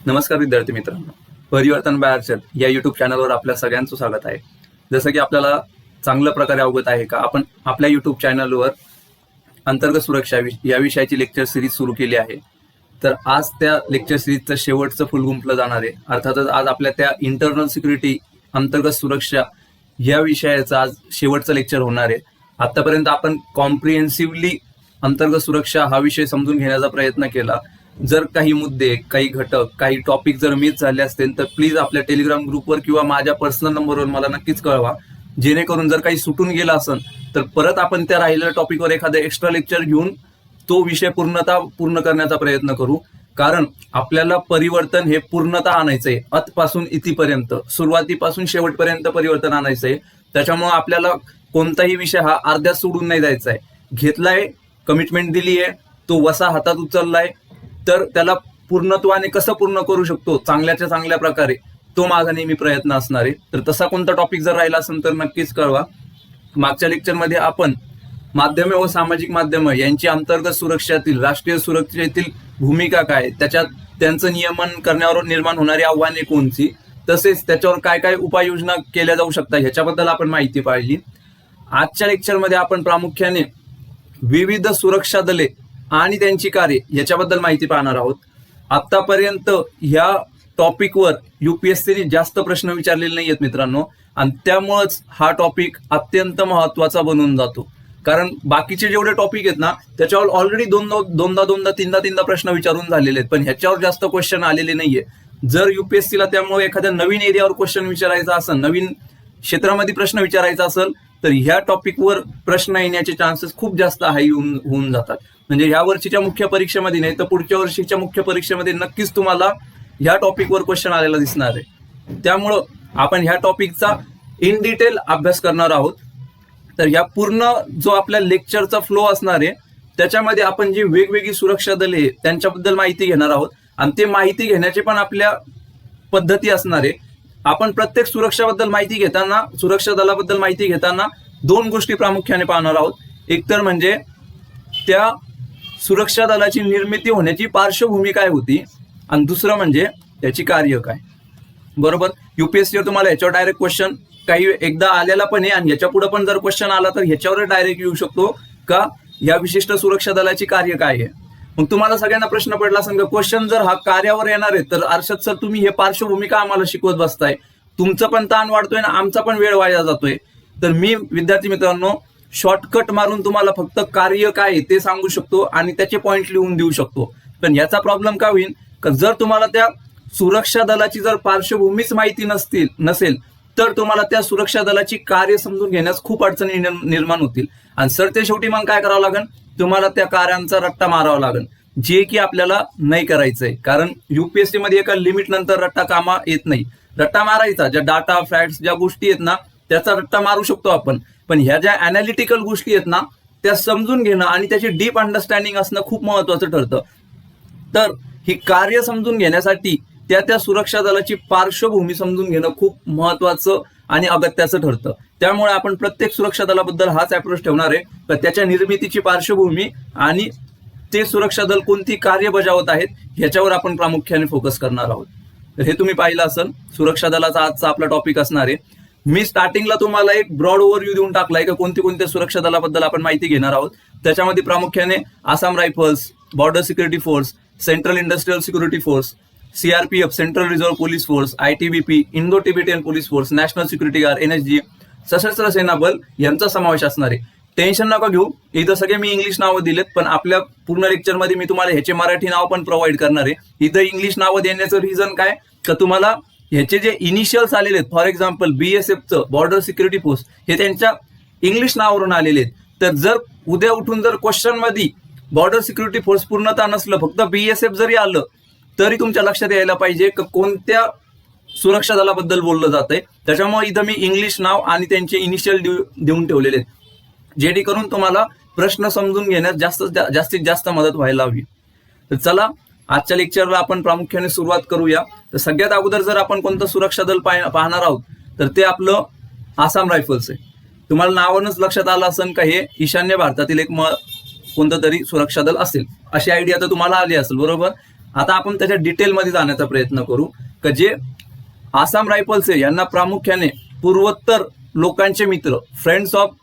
नमस्कार विद्यार्थी मित्रांनो, परिवर्तन बाय अर्चल या युट्यूब चॅनलवर आपल्या सगळ्यांचं स्वागत आहे. जसं की आपल्याला चांगल्या प्रकारे अवगत आहे का आपण आपल्या युट्यूब चॅनलवर अंतर्गत सुरक्षा या विषयाची लेक्चर सिरीज सुरू केली आहे. तर आज त्या लेक्चर सिरीजचं शेवटचं फुल गुंफलं जाणार आहे. अर्थातच आज आपल्या त्या इंटरनल सिक्युरिटी अंतर्गत सुरक्षा या विषयाचं आज शेवटचं लेक्चर होणार आहे. आतापर्यंत आपण कॉम्प्रिहेन्सिव्हली अंतर्गत सुरक्षा हा विषय समजून घेण्याचा प्रयत्न केला. जर काही मुद्दे, काही घटक, काही टॉपिक जर मिस झाले असतील तर प्लीज आपल्या टेलिग्राम ग्रुपवर किंवा माझ्या पर्सनल नंबरवर मला नक्कीच कळवा. जेणेकरून जर काही सुटून गेला असेल तर परत आपण त्या राहिलेल्या टॉपिकवर एखादं एक्स्ट्रा लेक्चर घेऊन तो विषय पूर्ण करण्याचा प्रयत्न करू. कारण आपल्याला परिवर्तन हे पूर्णतः आणायचंय, अतपासून इथपर्यंत, सुरुवातीपासून शेवटपर्यंत परिवर्तन आणायचंय. त्याच्यामुळे आपल्याला कोणताही विषय हा अर्ध्यात सोडून नाही द्यायचा आहे. घेतलाय, कमिटमेंट दिली आहे, तो वसा हातात उचललाय, तर त्याला पूर्णत्वाने कसं पूर्ण करू शकतो चांगल्याच्या चांगल्या प्रकारे, तो माझा नेहमी प्रयत्न असणार आहे. तर तसा कोणता टॉपिक जर राहिला असेल तर नक्कीच कळवा. मागच्या लेक्चरमध्ये आपण माध्यमे व सामाजिक माध्यम यांची अंतर्गत सुरक्षेतील, राष्ट्रीय सुरक्षेतील भूमिका काय, त्याच्यात त्यांचं नियमन करण्यावर निर्माण होणारी आव्हाने कोणती, तसेच त्याच्यावर काय काय उपाययोजना केल्या जाऊ शकतात ह्याच्याबद्दल आपण माहिती पाहिली. आजच्या लेक्चरमध्ये आपण प्रामुख्याने विविध सुरक्षा दले आणि त्यांची कार्य याच्याबद्दल माहिती पाहणार आहोत. आतापर्यंत ह्या टॉपिकवर युपीएससीने जास्त प्रश्न विचारलेले नाही आहेत मित्रांनो, आणि त्यामुळेच हा टॉपिक अत्यंत महत्वाचा बनून जातो. कारण बाकीचे जेवढे टॉपिक आहेत ना त्याच्यावर ऑलरेडी दोनदा तीनदा प्रश्न विचारून झालेले आहेत, पण ह्याच्यावर जास्त क्वेश्चन आलेले नाहीये. जर युपीएससीला त्यामुळे एखाद्या नवीन एरियावर क्वेश्चन विचारायचा असेल, नवीन क्षेत्रामध्ये प्रश्न विचारायचा असेल तर ह्या टॉपिकवर प्रश्न येण्याचे चान्सेस खूप जास्त हाय होऊन जातात. म्हणजे ह्या वर्षीच्या मुख्य परीक्षेमध्ये नाही तर पुढच्या वर्षीच्या मुख्य परीक्षेमध्ये नक्कीच तुम्हाला ह्या टॉपिकवर क्वेश्चन आलेला दिसणार आहे. त्यामुळं आपण ह्या टॉपिकचा इन डिटेल अभ्यास करणार आहोत. तर ह्या पूर्ण जो आपल्या लेक्चरचा फ्लो असणार आहे त्याच्यामध्ये आपण जी वेगवेगळी सुरक्षा दले त्यांच्याबद्दल माहिती घेणार आहोत, आणि ते माहिती घेण्याचे पण आपल्या पद्धती असणार आहे. आपण प्रत्येक सुरक्षा दलाबद्दल माहिती घेताना दोन गोष्टी प्रामुख्याने पाहणार आहोत. एक तर म्हणजे त्या सुरक्षा दलाची निर्मिती होण्याची पार्श्वभूमी काय होती, आणि दुसरं म्हणजे त्याची कार्य काय. बरोबर, युपीएससीवर तुम्हाला ह्याच्यावर डायरेक्ट क्वेश्चन काही एकदा आलेला पण आहे, आणि ह्याच्या पुढे पण जर क्वेश्चन आला तर ह्याच्यावर डायरेक्ट येऊ शकतो का या विशिष्ट सुरक्षा दलाची कार्य काय आहे. मग तुम्हाला सगळ्यांना प्रश्न पडला असेल का, क्वेश्चन जर हा कार्यावर येणार आहे तर अर्षद सर तुम्ही हे पार्श्वभूमी का आम्हाला शिकवत बसताय, तुमचं पण ताण वाढतोय ना आमचा पण वेळ वाया जातोय. तर मी विद्यार्थी मित्रांनो शॉर्टकट मारून तुम्हाला फक्त कार्य काय ते सांगू शकतो आणि त्याचे पॉइंट लिहून देऊ शकतो. पण याचा प्रॉब्लेम का होईल का, जर तुम्हाला त्या सुरक्षा दलाची जर पार्श्वभूमीच माहिती नसेल तर तुम्हाला त्या सुरक्षा दलाची कार्य समजून घेण्यास खूप अडचणी निर्माण होतील. आणि सरते शेवटी मग काय करावं लागेल, तुम्हाला त्या कार्यांचा रट्टा मारावा लागेल, जे की आपल्याला नाही करायचंय. कारण युपीएससी मध्ये एका लिमिट नंतर रट्टा कामा येत नाही. रट्टा मारायचा, ज्या डाटा फॅक्ट्स ज्या गोष्टी आहेत ना त्याचा रट्टा मारू शकतो आपण, पण ह्या ज्या अनालिटिकल गोष्टी आहेत ना त्या समजून घेणं आणि त्याची डीप अंडरस्टँडिंग असणं खूप महत्वाचं ठरतं. तर ही कार्य समजून घेण्यासाठी त्या सुरक्षा दलाची पार्श्वभूमी समजून घेणं खूप महत्वाचं आणि अगत्याचं ठरतं. त्यामुळे आपण प्रत्येक सुरक्षा दलाबद्दल हाच अप्रोच ठेवणार आहे, तर त्याच्या निर्मितीची पार्श्वभूमी आणि ते सुरक्षा दल कोणती कार्य बजावत आहेत ह्याच्यावर आपण प्रामुख्याने फोकस करणार आहोत. तर हे तुम्ही पाहिलं असेल सुरक्षा दलाचा आजचा आपला टॉपिक असणार आहे. मी स्टार्टिंगला तुम्हाला एक ब्रॉड ओव्हरव्ह्यू देऊन टाकलाय का कोणत्या सुरक्षा दलाबद्दल आपण माहिती घेणार आहोत. त्याच्यामध्ये प्रामुख्याने Assam rifles, border security force, central industrial security force, CRPF central reserve police force, ITBP Indo Tibetan police force, national security guard, NSG, सशस्त्र सेना बल यांचा समावेश असणार आहे. टेन्शन नका घेऊ, इथं सगळे मी इंग्लिश नावं दिलेत, पण आपल्या पूर्ण लेक्चरमध्ये मी तुम्हाला ह्याचे मराठी नाव पण प्रोव्हाइड करणार आहे. इथं इंग्लिश नावं देण्याचं रिझन काय तर तुम्हाला ह्याचे जे इनिशियल्स आलेले आहेत, फॉर एक्झाम्पल बीएसएफचं बॉर्डर सिक्युरिटी फोर्स, हे त्यांच्या इंग्लिश नावावरून आलेले आहेत. तर जर उद्या उठून जर क्वेश्चन मध्ये बॉर्डर सिक्युरिटी फोर्स पूर्णतः नसलं, फक्त बीएसएफ जरी आलं तरी तुमच्या लक्षात यायला पाहिजे की कोणत्या सुरक्षा दलाबद्दल बोललं जातंय. त्याच्यामुळे इथं मी इंग्लिश नाव आणि त्यांचे इनिशियल देऊन ठेवलेले आहेत, जेणेकरून तुम्हाला प्रश्न समजून घेण्यास जास्तीत जास्त मदत व्हायला हवी. तर चला आजच्या लेक्चरला आपण प्रामुख्याने सुरुवात करूया. तर सगळ्यात अगोदर जर आपण कोणतं सुरक्षा दल पाहणार आहोत तर ते आपलं आसाम रायफल्स आहे. तुम्हाला नावानच लक्षात आलं असेल का हे ईशान्य भारतातील एक कोणतं तरी सुरक्षा दल असेल, अशी आयडिया तर तुम्हाला आली असेल. बरोबर, आता आपण त्याच्या डिटेलमध्ये जाण्याचा प्रयत्न करू का जे आसाम रायफल्स आहे यांना प्रामुख्याने पूर्वोत्तर लोकांचे मित्र, friends of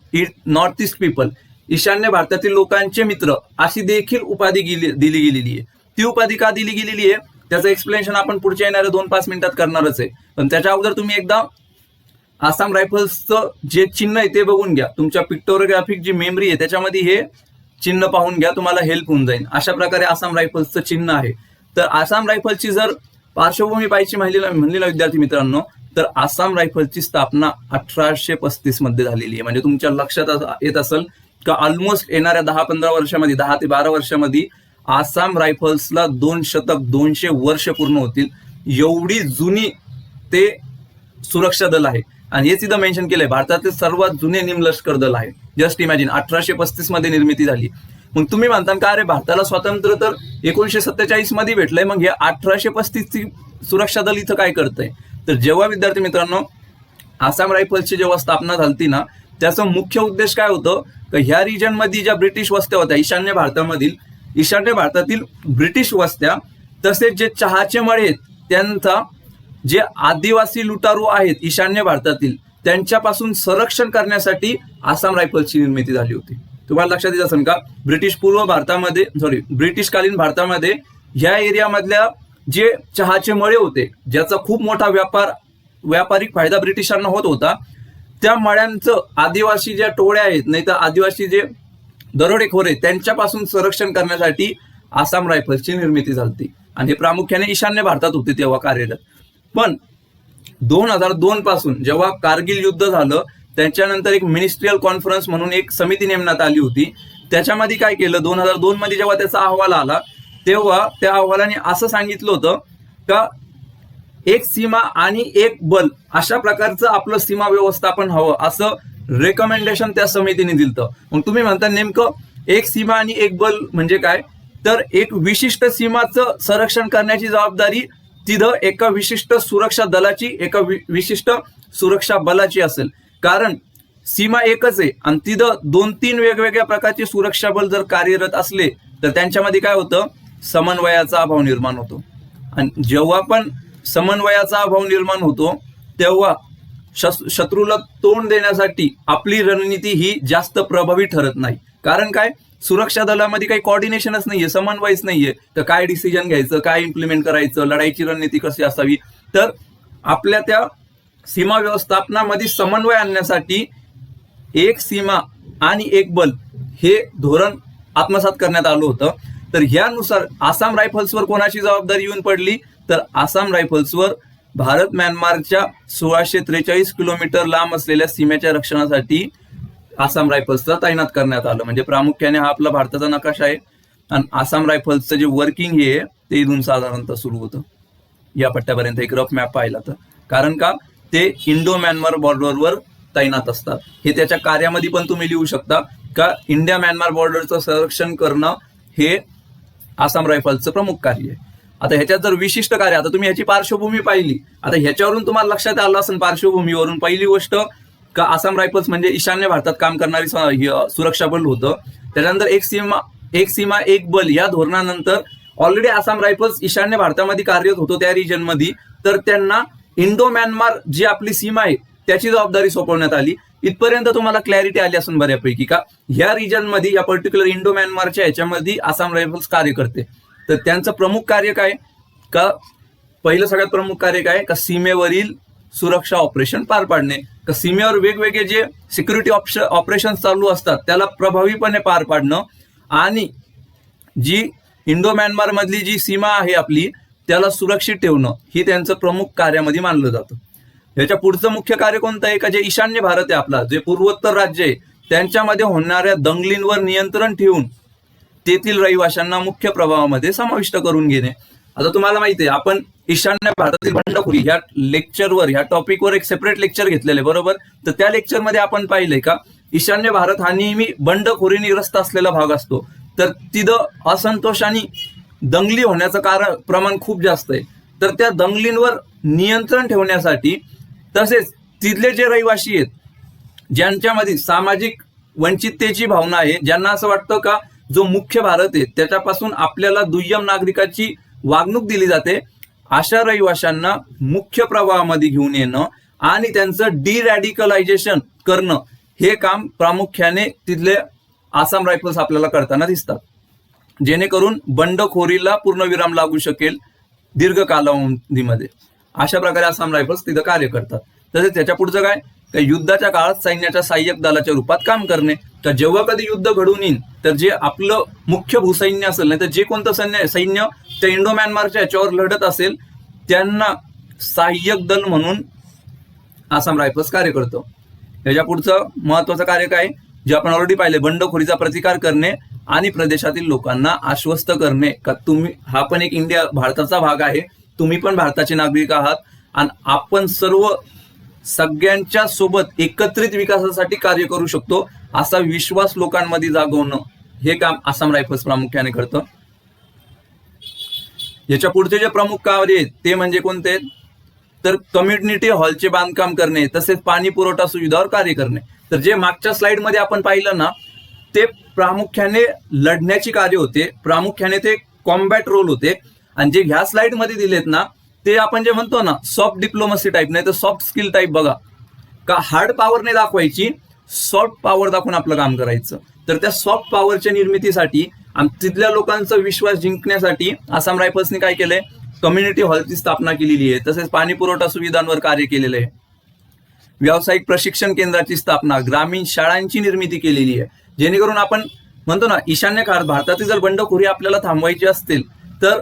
north east people, ईशान्य भारतातील लोकांचे मित्र अशी देखील उपाधी दिली गेलेली आहे. ती उपाधी का दिली गेलेली आहे त्याचं एक्सप्लेनेशन आपण पुढच्या येणाऱ्या 2-5 मिनिटात करणारच आहे. पण त्याच्या अगोदर तुम्ही एकदा आसाम रायफल्सचं जे चिन्ह आहे ते बघून घ्या. तुमच्या पिक्टोग्राफिक जी मेमरी आहे त्याच्यामध्ये हे चिन्ह पाहून घ्या, तुम्हाला हेल्प होऊन जाईल. अशा प्रकारे आसाम रायफल्सचं चिन्ह आहे. तर आसाम रायफल्सची जर पार्श्वभूमी पाहायची म्हणली ना विद्यार्थी मित्रांनो, तर आसाम रायफल्सची स्थापना 1835 मध्ये झालेली आहे. म्हणजे तुमच्या लक्षात येत असेल का ऑलमोस्ट येणाऱ्या 10-15 वर्षामध्ये, 10 ते 12 वर्षामध्ये आसाम रायफल्सला 200 वर्ष पूर्ण होतील. एवढी जुनी ते सुरक्षा दल आहे. आणि हेच इथं मेन्शन केलंय भारतातील सर्वात जुने निमलष्कर दल आहे. जस्ट इमॅजिन 1835 मध्ये निर्मिती झाली. मग तुम्ही म्हणता का अरे भारताला स्वातंत्र्य तर 1947 मध्ये भेटलंय, मग हे 1835 ची सुरक्षा दल इथं काय करतंय? तर जेव्हा विद्यार्थी मित्रांनो आसाम रायफल्सची जेव्हा स्थापना झाली ना, त्याचा मुख्य उद्देश काय होतं तर ह्या रिजन मध्ये ज्या ब्रिटिश वस्त्या होत्या ईशान्य भारतातील ब्रिटिश वस्त्या, तसेच जे चहाचे मळे आहेत त्यांचा जे आदिवासी लुटारू आहेत ईशान्य भारतातील त्यांच्यापासून संरक्षण करण्यासाठी आसाम रायफल्सची निर्मिती झाली होती. तुम्हाला लक्षात येत असेल का ब्रिटिशकालीन भारतामध्ये ह्या एरियामधल्या जे चहाचे मळे होते ज्याचा खूप मोठा व्यापारिक फायदा ब्रिटिशांना होत होता, त्या मळ्यांचं आदिवासी ज्या टोळ्या आहेत नाही तर आदिवासी जे दरोडेखोर आहेत त्यांच्यापासून संरक्षण करण्यासाठी आसाम रायफल्सची निर्मिती झाली. आणि हे प्रामुख्याने ईशान्य भारतात होते तेव्हा कार्यरत. पण 2002 पासून जेव्हा कारगिल युद्ध झालं त्याच्यानंतर एक मिनिस्ट्रियल कॉन्फरन्स म्हणून एक समिती नेमण्यात आली होती. त्याच्यामध्ये काय केलं 2002 मध्ये जेव्हा त्याचा अहवाल आला तेव्हा त्या अहवालाने असं सांगितलं होतं का एक सीमा आणि एक बल अशा प्रकारचं आपलं सीमा व्यवस्थापन हवं असं रेकमेंडेशन त्या समितीने दिलं. मग तुम्ही म्हणता नेमकं एक सीमा आणि एक बल म्हणजे काय, तर एक विशिष्ट सीमाचं संरक्षण करण्याची जबाबदारी तिथं एका विशिष्ट सुरक्षा दलाची, एका विशिष्ट सुरक्षा बलाची असेल. कारण सीमा एकच आहे आणि तिथं 2-3 वेगवेगळ्या प्रकारचे सुरक्षा बल जर कार्यरत असले तर त्यांच्यामध्ये काय होतं, समन्वयाचा अभाव निर्माण होतो. आणि जेव्हा पण समन्वयाचा अभाव निर्माण होतो तेव्हा शत्रूला तोंड देण्यासाठी आपली रणनीती ही जास्त प्रभावी ठरत नाही. कारण काय, सुरक्षा दलामध्ये काही कॉर्डिनेशनच नाहीये, समन्वयच नाहीये. तर काय डिसिजन घ्यायचं, काय इम्प्लिमेंट करायचं, लढाईची रणनीती कशी असावी. तर आपल्या त्या सीमा व्यवस्थापनामध्ये समन्वय आणण्यासाठी एक सीमा आणि एक बल हे धोरण आत्मसात करण्यात आलं होतं. तर ह्यानुसार आसाम रायफल्सवर कोणाची जबाबदारी येऊन पडली, तर आसाम रायफल्सवर भारत म्यानमारच्या 1643 किलोमीटर लांब असलेल्या सीमेच्या रक्षणासाठी आसाम रायफल्सला तैनात करण्यात आलं. म्हणजे प्रामुख्याने हा आपला भारताचा नकाशा आहे. आणि आसाम रायफल्सचं जे वर्किंग आहे ते इथून साधारणतः सुरू होतं या पट्ट्यापर्यंत. एक रफ मॅप पाहिला तर, कारण का ते इंडो म्यानमार बॉर्डरवर तैनात असतात. हे त्याच्या कार्यामध्ये पण तुम्ही लिहू शकता का इंडिया म्यानमार बॉर्डरचं संरक्षण करणं हे आसाम रायफल्सचं प्रमुख कार्य आहे. आता ह्याच्यात जर विशिष्ट कार्य, आता तुम्ही ह्याची पार्श्वभूमी पाहिली, आता ह्याच्यावरून तुम्हाला लक्षात आलं असेल पार्श्वभूमीवरून पहिली गोष्ट का आसाम रायफल्स म्हणजे ईशान्य भारतात काम करणारी सुरक्षा बल होतं. त्याच्यानंतर एक सीमा एक बल या धोरणानंतर ऑलरेडी आसाम रायफल्स ईशान्य भारतामध्ये कार्यरत होतो त्या रिजनमध्ये, तर त्यांना इंडो म्यानमार जी आपली सीमा आहे त्याची जबाबदारी सोपवण्यात आली. इथपर्यंत तुम्हाला क्लॅरिटी आली असून बऱ्यापैकी का ह्या रिजनमध्ये या पर्टिक्युलर इंडो म्यानमारच्या ह्याच्यामध्ये आसाम रायफल्स कार्य करते. तर त्यांचं प्रमुख कार्य काय का, पहिलं सगळ्यात प्रमुख कार्य काय का सीमेवरील सुरक्षा ऑपरेशन पार पाडणे. का सीमेवर वेगवेगळे जे सिक्युरिटी ऑपरेशन चालू असतात त्याला प्रभावीपणे पार पाडणं आणि जी इंडो म्यानमार मधली जी सीमा आहे आपली त्याला सुरक्षित ठेवणं ही त्यांचं प्रमुख कार्यामध्ये मानलं जातं. याच्या पुढचं मुख्य कार्य कोणतं आहे का जे ईशान्य भारत आहे आपला, जे पूर्वोत्तर राज्य आहे त्यांच्यामध्ये होणाऱ्या दंगलींवर नियंत्रण ठेवून तेथील रहिवाशांना मुख्य प्रभावामध्ये समाविष्ट करून घेणे. आता तुम्हाला माहिती आहे आपण ईशान्य भारतातील बंडखोरी ह्या लेक्चरवर, ह्या टॉपिकवर एक सेपरेट लेक्चर घेतलेलं आहे बरोबर. तर त्या लेक्चरमध्ये आपण पाहिलंय का ईशान्य भारत हा नेहमी बंडखोरीने ग्रस्त असलेला भाग असतो. तर तिथं असंतोष आणि दंगली होण्याचं प्रमाण खूप जास्त आहे. तर त्या दंगलींवर नियंत्रण ठेवण्यासाठी तसेच तिथले जे रहिवासी आहेत ज्यांच्यामध्ये सामाजिक वंचिततेची भावना आहे, ज्यांना असं वाटतं का जो मुख्य भारत आहे त्याच्यापासून आपल्याला दुय्यम नागरिकाची वागणूक दिली जाते, अशा रहिवाशांना मुख्य प्रवाहामध्ये घेऊन येणं आणि त्यांचं डिरॅडिकलायझेशन करणं हे काम प्रामुख्याने तिथले आसाम रायफल्स आपल्याला करताना दिसतात, जेणेकरून बंडखोरीला पूर्णविराम लागू शकेल दीर्घ कालावधीमध्ये. अशा प्रकारे आसाम रायफल्स तिथं कार्य करतात. तसेच त्याच्या पुढचं काय, युद्धाच्या काळात सैन्याच्या सहाय्यक दलाच्या रूपात काम करणे. तर जेव्हा कधी युद्ध घडून येईल तर जे आपलं मुख्य भूसैन्य असेल, नाही तर जे कोणतं सैन्य त्या इंडो म्यानमारच्या याच्यावर लढत असेल त्यांना सहाय्यक दल म्हणून आसाम रायफल्स कार्य करतो. याच्या पुढचं महत्वाचं कार्य काय, जे आपण ऑलरेडी पाहिले, बंडखोरीचा प्रतिकार करणे आणि प्रदेशातील लोकांना आश्वस्त करणे का तुम्ही, हा पण एक भारताचा भाग आहे, तुम्ही पण भारताचे नागरिक आहात आणि आपण सगळ्यांच्या सोबत एकत्रित विकासासाठी कार्य करू शकतो असा विश्वास लोकांमध्ये जागवणं हे काम आसाम रायफल्स प्रामुख्याने करतं. याच्या पुढचे जे प्रमुख कार्य आहेत ते म्हणजे कोणते, तर कम्युनिटी हॉलचे बांधकाम करणे, तसेच पाणी पुरवठा सुविधावर कार्य करणे. तर जे मागच्या स्लाइडमध्ये आपण पाहिलं ना, ते प्रामुख्याने लढण्याची कार्य होते, प्रामुख्याने ते कॉम्बॅट रोल होते. आणि जे ह्या स्लाइडमध्ये दिलेत ना, ते आपण जे म्हणतो ना सॉफ्ट डिप्लोमसी टाईप, नाही तर सॉफ्ट स्किल टाईप बघा, का हार्ड पॉवर नाही दाखवायची, सॉफ्ट पॉवर दाखवून आपलं काम करायचं. तर त्या सॉफ्ट पॉवरच्या निर्मितीसाठी आणि तिथल्या लोकांचा विश्वास जिंकण्यासाठी आसाम रायफल्सने काय केलंय, कम्युनिटी हॉलची स्थापना केलेली आहे, तसेच पाणी पुरवठा सुविधांवर कार्य केलेलं आहे, व्यावसायिक प्रशिक्षण केंद्राची स्थापना, ग्रामीण शाळांची निर्मिती केलेली आहे, जेणेकरून आपण म्हणतो ना ईशान्य भारतातील जर बंडखोरी आपल्याला थांबवायची असतील तर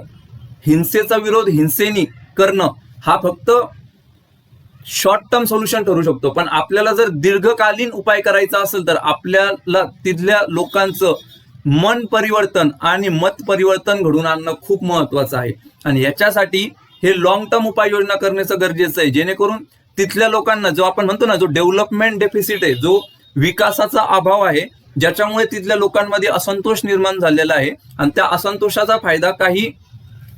हिंसेचा विरोध हिंसेनी करणं हा फक्त शॉर्ट टर्म सोल्युशन ठरू शकतो. पण आपल्याला जर दीर्घकालीन उपाय करायचा असेल तर आपल्याला तिथल्या लोकांचं मन परिवर्तन आणि मत परिवर्तन घडून आणणं खूप महत्वाचं आहे. आणि याच्यासाठी हे लॉंग टर्म उपाययोजना करण्याचं गरजेचं आहे, जेणेकरून तिथल्या लोकांना जो आपण म्हणतो ना जो डेव्हलपमेंट डेफिसिट आहे, जो विकासाचा अभाव आहे, ज्याच्यामुळे तिथल्या लोकांमध्ये असंतोष निर्माण झालेला आहे आणि त्या असंतोषाचा फायदा काही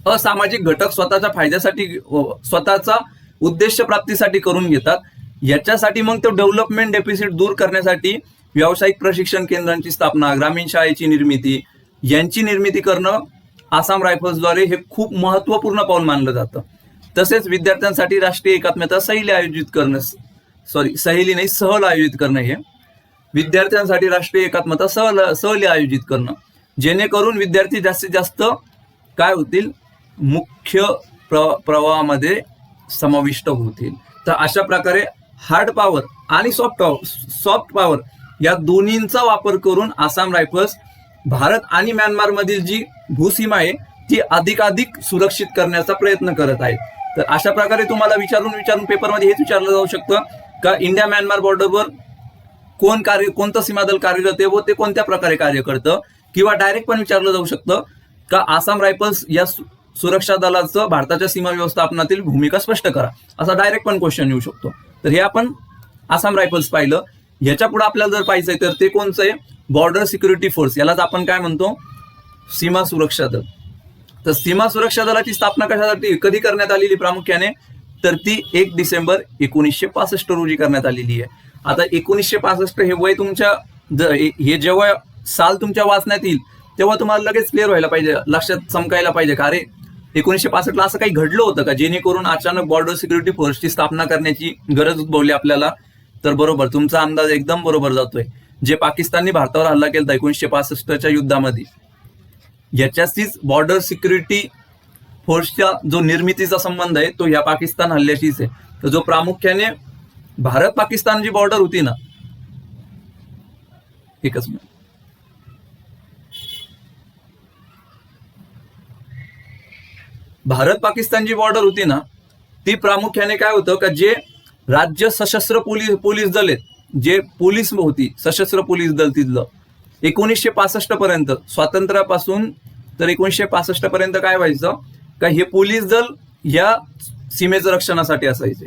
असामाजिक घटक स्वतःच्या फायद्यासाठी, स्वतःचा उद्देश प्राप्तीसाठी करून घेतात. याच्यासाठी मग तो डेव्हलपमेंट डेफिसिट दूर करण्यासाठी व्यावसायिक प्रशिक्षण केंद्रांची स्थापना, ग्रामीण शाळेची निर्मिती यांची निर्मिती करणं आसाम रायफल्सद्वारे हे खूप महत्वपूर्ण पाऊल मानलं जातं. तसेच विद्यार्थ्यांसाठी राष्ट्रीय एकात्मता सहल आयोजित करणं, सहल आयोजित करणं, हे विद्यार्थ्यांसाठी राष्ट्रीय एकात्मता सहल आयोजित करणं, जेणेकरून विद्यार्थी जास्तीत जास्त काय होतील, मुख्य प्रवाहामध्ये समाविष्ट होतील. तर अशा प्रकारे हार्ड पॉवर आणि सॉफ्ट पॉवर या दोन्हींचा वापर करून आसाम रायफल्स भारत आणि म्यानमार मधील जी भूसीमा आहे ती अधिकाधिक सुरक्षित करण्याचा प्रयत्न करत आहे. तर अशा प्रकारे तुम्हाला विचारून पेपरमध्ये हेच विचारलं जाऊ शकतं का इंडिया म्यानमार बॉर्डरवर कोणतं सीमा दल कार्यरत आहे व ते कोणत्या प्रकारे कार्य करतं, किंवा डायरेक्ट पण विचारलं जाऊ शकतं का आसाम रायफल्स या सुरक्षा दलाचं भारताच्या सीमा व्यवस्थापनातील भूमिका स्पष्ट करा, असा डायरेक्ट पण क्वेश्चन येऊ शकतो. तर हे आपण आसाम रायफल्स पाहिलं. याच्या पुढे आपल्याला जर पाहिजे तर ते कोणचं आहे, बॉर्डर सिक्युरिटी फोर्स, यालाच आपण काय म्हणतो, सीमा सुरक्षा दल. तर सीमा सुरक्षा दलाची स्थापना कशासाठी कधी करण्यात आलेली प्रामुख्याने, तर ती 1 डिसेंबर 1965 रोजी करण्यात आलेली आहे. आता 1965 हे वय तुमच्या, हे जेव्हा साल तुमच्या वाचण्यात येईल तेव्हा तुम्हाला लगेच क्लिअर व्हायला पाहिजे, लक्षात चमकायला पाहिजे का अरे 1965 असं काही घडलं होतं का जेणेकरून अचानक बॉर्डर सिक्युरिटी फोर्सची स्थापना करण्याची गरज उद्भवली आपल्याला. तर बरोबर, तुमचा अंदाज एकदम बरोबर जातोय. जे पाकिस्तानने भारतावर हल्ला केला 1965च्या युद्धामध्ये, याच्याशीच बॉर्डर सिक्युरिटी फोर्सच्या जो निर्मितीचा संबंध आहे तो ह्या पाकिस्तान हल्ल्याशीच आहे. तर जो प्रामुख्याने भारत पाकिस्तान जी बॉर्डर होती ना, एकच मिनिट, भारत पाकिस्तान जी बॉर्डर होती ना, ती प्रामुख्याने काय होतं का जे राज्य सशस्त्र पोलीस दल आहेत, जे पोलीस होती सशस्त्र पोलीस दल तिथलं 1965 पर्यंत, स्वातंत्र्यापासून तर 1965 पर्यंत काय व्हायचं का हे पोलीस दल या सीमेचं रक्षणासाठी असायचे.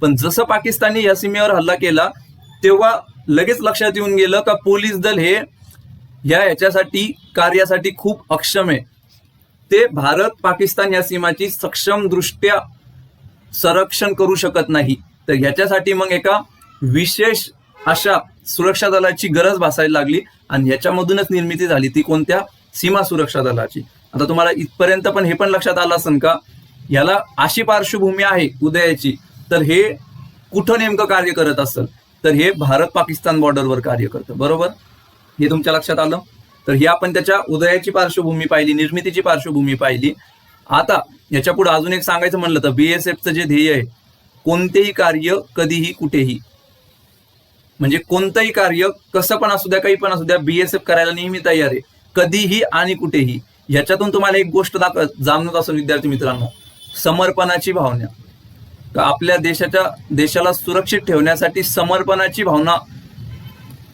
पण जसं पाकिस्तानने या सीमेवर हल्ला केला तेव्हा लगेच लक्षात येऊन गेलं का पोलीस दल हे याच्यासाठी कार्यासाठी खूप अक्षम आहे, ते भारत पाकिस्तान या सीमाची सक्षम दृष्ट्या संरक्षण करू शकत नाही. तर ह्याच्यासाठी मग एका विशेष अशा सुरक्षा दलाची गरज भासायला लागली आणि ह्याच्यामधूनच निर्मिती झाली ती कोणत्या, सीमा सुरक्षा दलाची. आता तुम्हाला इथपर्यंत पण हे पण लक्षात आलं असेल का, याला अशी पार्श्वभूमी आहे उदयाची, तर हे कुठं नेमकं कार्य करत असेल, तर हे भारत पाकिस्तान बॉर्डरवर कार्य करतं, बरोबर. हे तुमच्या लक्षात आलं. तर ही आपण त्याच्या उदयाची पार्श्वभूमी पाहिली, निर्मितीची पार्श्वभूमी पाहिली. आता याच्या पुढे अजून एक सांगायचं म्हणलं तर बीएसएफचं जे ध्येय आहे, कोणतेही कार्य कधीही कुठेही, म्हणजे कोणतंही कार्य कसं पण असू द्या, काही पण असू द्या, बीएसएफ करायला नेहमी तयार आहे, कधीही आणि कुठेही. याच्यातून तुम्हाला एक गोष्ट जाणवत असेल विद्यार्थी मित्रांनो, समर्पणाची भावना. तर आपल्या देशाला सुरक्षित ठेवण्यासाठी समर्पणाची भावना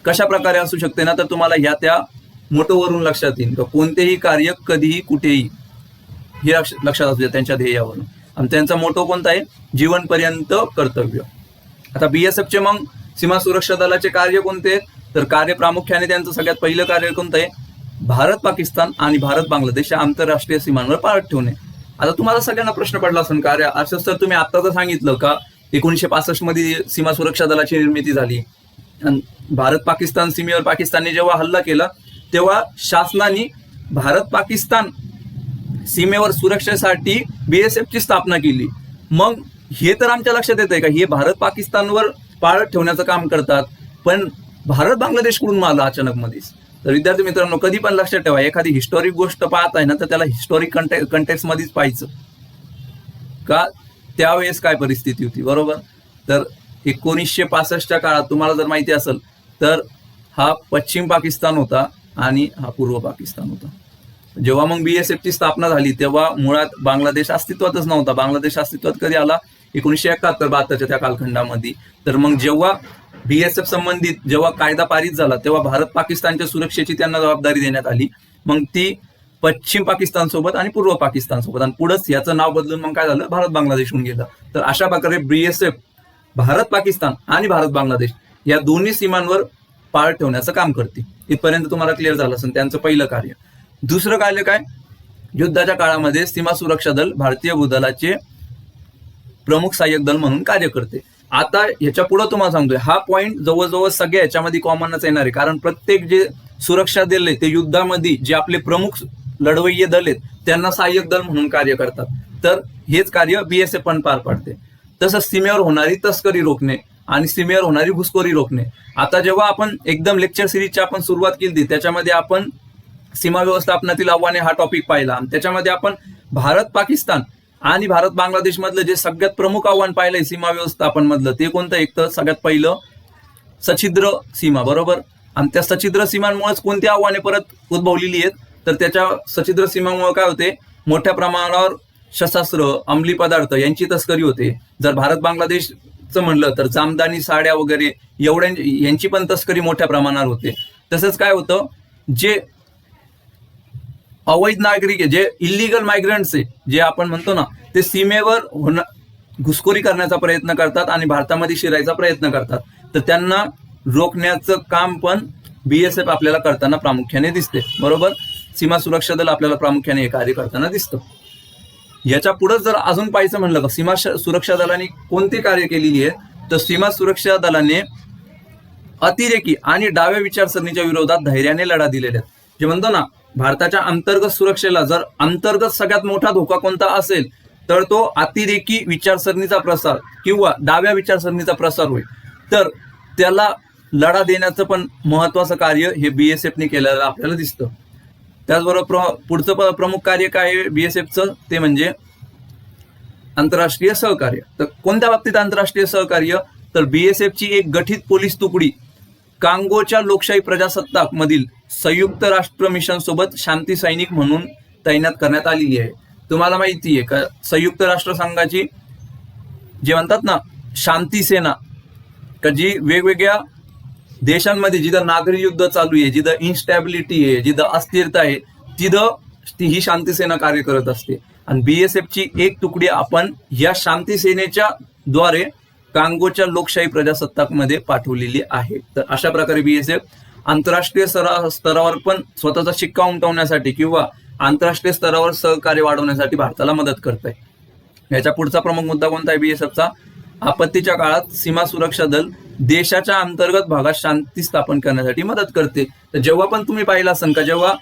कशा प्रकारे असू शकते ना, तर तुम्हाला ह्या त्या मोटोवरून लक्षात येईल का कोणतेही कार्य कधीही कुठेही, हे लक्षात असू द्या त्यांच्या ध्येयावरून. आणि त्यांचा मोटो कोणता आहे, जीवनपर्यंत कर्तव्य. आता बीएसएफचे मग सीमा सुरक्षा दलाचे कार्य कोणते आहेत, तर कार्य प्रामुख्याने त्यांचं सगळ्यात पहिलं कार्य कोणतं आहे, भारत पाकिस्तान आणि भारत बांगलादेश या आंतरराष्ट्रीय सीमांवर पाळत ठेवणे. आता तुम्हाला सगळ्यांना प्रश्न पडला असेल का, असं सर तुम्ही आता तर सांगितलं का 1965 मध्ये सीमा सुरक्षा दलाची निर्मिती झाली आणि भारत पाकिस्तान सीमेवर पाकिस्तानने जेव्हा हल्ला केला तेव्हा शासनाने भारत पाकिस्तान सीमेवर सुरक्षेसाठी बीएसएफची स्थापना केली. मग हे तर आमच्या लक्षात येत आहे का, हे भारत पाकिस्तानवर पाळत ठेवण्याचं काम करतात, पण भारत बांगलादेशकडून आलं अचानक मध्येच. तर विद्यार्थी मित्रांनो, कधी पण लक्षात ठेवा, एखादी हिस्टॉरिक गोष्ट पाहत आहे ना, तर त्याला हिस्टॉरिक कंटेक्स्ट मध्येच पाहायचं का त्यावेळेस काय परिस्थिती होती, बरोबर. तर 1965च्या काळात तुम्हाला जर माहिती असेल तर हा पश्चिम पाकिस्तान होता आणि हा पूर्व पाकिस्तान होता. जेव्हा मग बीएसएफची स्थापना झाली तेव्हा मुळात बांगलादेश अस्तित्वातच नव्हता. बांगलादेश अस्तित्वात कधी आला, 1971-72च्या त्या कालखंडामध्ये. तर मग जेव्हा बीएसएफ संबंधित जेव्हा कायदा पारित झाला तेव्हा भारत पाकिस्तानच्या सुरक्षेची त्यांना जबाबदारी देण्यात आली. मग ती पश्चिम पाकिस्तान सोबत आणि पूर्व पाकिस्तान सोबत, आणि पुढेच याचं नाव बदलून मग काय झालं, भारत बांगलादेश होऊन गेलं. तर अशा प्रकारे बीएसएफ भारत पाकिस्तान आणि भारत बांगलादेश या दोन्ही सीमांवर पाळत ठेवण्याचं काम करते. इथपर्यंत तुम्हाला क्लिअर झालं असेल त्यांचं पहिलं कार्य. दुसरं कार्य काय, युद्धाच्या काळामध्ये सीमा सुरक्षा दल भारतीय भूदलाचे प्रमुख सहाय्यक दल म्हणून कार्य करते. आता याच्या पुढे तुम्हाला सांगतोय, हा पॉईंट जवळजवळ सगळ्या याच्यामध्ये कॉमनच येणार आहे, कारण प्रत्येक जे सुरक्षा दल आहे ते युद्धामध्ये जे आपले प्रमुख लढवय्ये दल आहेत त्यांना सहाय्यक दल म्हणून कार्य करतात. तर हेच कार्य बीएसएफ पण पार पाडते. तसंच सीमेवर होणारी तस्करी रोखणे आणि सीमेवर होणारी घुसखोरी रोखणे. आता जेव्हा आपण एकदम लेक्चर सिरीजची आपण सुरुवात केली त्याच्यामध्ये आपण सीमा व्यवस्थापनातील आव्हाने हा टॉपिक पाहिला, आणि त्याच्यामध्ये आपण भारत पाकिस्तान आणि भारत बांगलादेश मधलं जे सगळ्यात प्रमुख आव्हान पाहिलंय सीमा व्यवस्थापन मधलं, ते कोणतं, एक तर सगळ्यात पहिलं सछिद्र सीमा, बरोबर. आणि त्या सछिद्र सीमांमुळेच कोणती आव्हाने परत उद्भवलेली आहेत, तर त्याच्या सछिद्र सीमांमुळे काय होते, मोठ्या प्रमाणावर शस्त्रास्त्र, अंमली पदार्थ यांची तस्करी होते. जर भारत बांगलादेशचं म्हणलं तर जामदानी, साड्या वगैरे यांची पण तस्करी मोठ्या प्रमाणावर होते. तसंच काय होतं, जे अवैध नागरिक आहे, जे इलिगल मायग्रंट्स आहे, जे आपण म्हणतो ना, ते सीमेवर घुसखोरी करण्याचा प्रयत्न करतात आणि भारतामध्ये शिरायचा प्रयत्न करतात. तर त्यांना रोखण्याचं काम पण बीएसएफ आपल्याला करताना प्रामुख्याने दिसते, बरोबर. सीमा सुरक्षा दल आपल्याला प्रामुख्याने हे कार्य करताना दिसतं. याच्या पुढे जर अजून पाहायचं म्हणलं का, सीमा सुरक्षा दलाने कोणती कार्य केलेली आहे, तर सीमा सुरक्षा दलाने अतिरेकी आणि डाव्या विचारसरणीच्या विरोधात धैर्याने लढा दिलेले आहेत. जे म्हणतो ना, भारताच्या अंतर्गत सुरक्षेला जर अंतर्गत सगळ्यात मोठा धोका कोणता असेल तर तो अतिरेकी विचारसरणीचा प्रसार किंवा डाव्या विचारसरणीचा प्रसार होईल. तर त्याला लढा देण्याचं पण महत्वाचं कार्य हे बीएसएफने केलेलं आपल्याला दिसतं. त्याचबरोबर पुढचं प्रमुख कार्य काय आहे बीएसएफचं, ते म्हणजे आंतरराष्ट्रीय सहकार्य. तर कोणत्या बाबतीत आंतरराष्ट्रीय सहकार्य, तर बीएसएफची एक गठीत पोलीस तुकडी कांगोच्या लोकशाही प्रजासत्ताक मधील संयुक्त राष्ट्र मिशन सोबत शांती सैनिक म्हणून तैनात करण्यात आलेली आहे. तुम्हाला माहिती आहे का, संयुक्त राष्ट्र संघाची जे म्हणतात ना शांती सेना, का जी वेगवेगळ्या देशांमध्ये जिथं नागरी युद्ध चालू आहे, जिथं इन्स्टॅबिलिटी आहे, जिथं अस्थिरता आहे, तिथं ही शांती सेना कार्य करत असते. आणि बीएसएफची एक तुकडी आपण या शांती सेनेच्या द्वारे कांगोच्या लोकशाही प्रजासत्ताकमध्ये पाठवलेली आहे. तर अशा प्रकारे बीएसएफ आंतरराष्ट्रीय स्तरावर पण स्वतःचा शिक्का उमटवण्यासाठी किंवा आंतरराष्ट्रीय स्तरावर सहकार्य वाढवण्यासाठी भारताला मदत करत आहे. याच्या पुढचा प्रमुख मुद्दा कोणता आहे बीएसएफचा, आपत्तीच्या काळात सीमा सुरक्षा दल देशाच्या अंतर्गत भागात शांती स्थापन करण्यासाठी मदत करते. तर जेव्हा पण तुम्ही पाहिलं असेल का, जेव्हा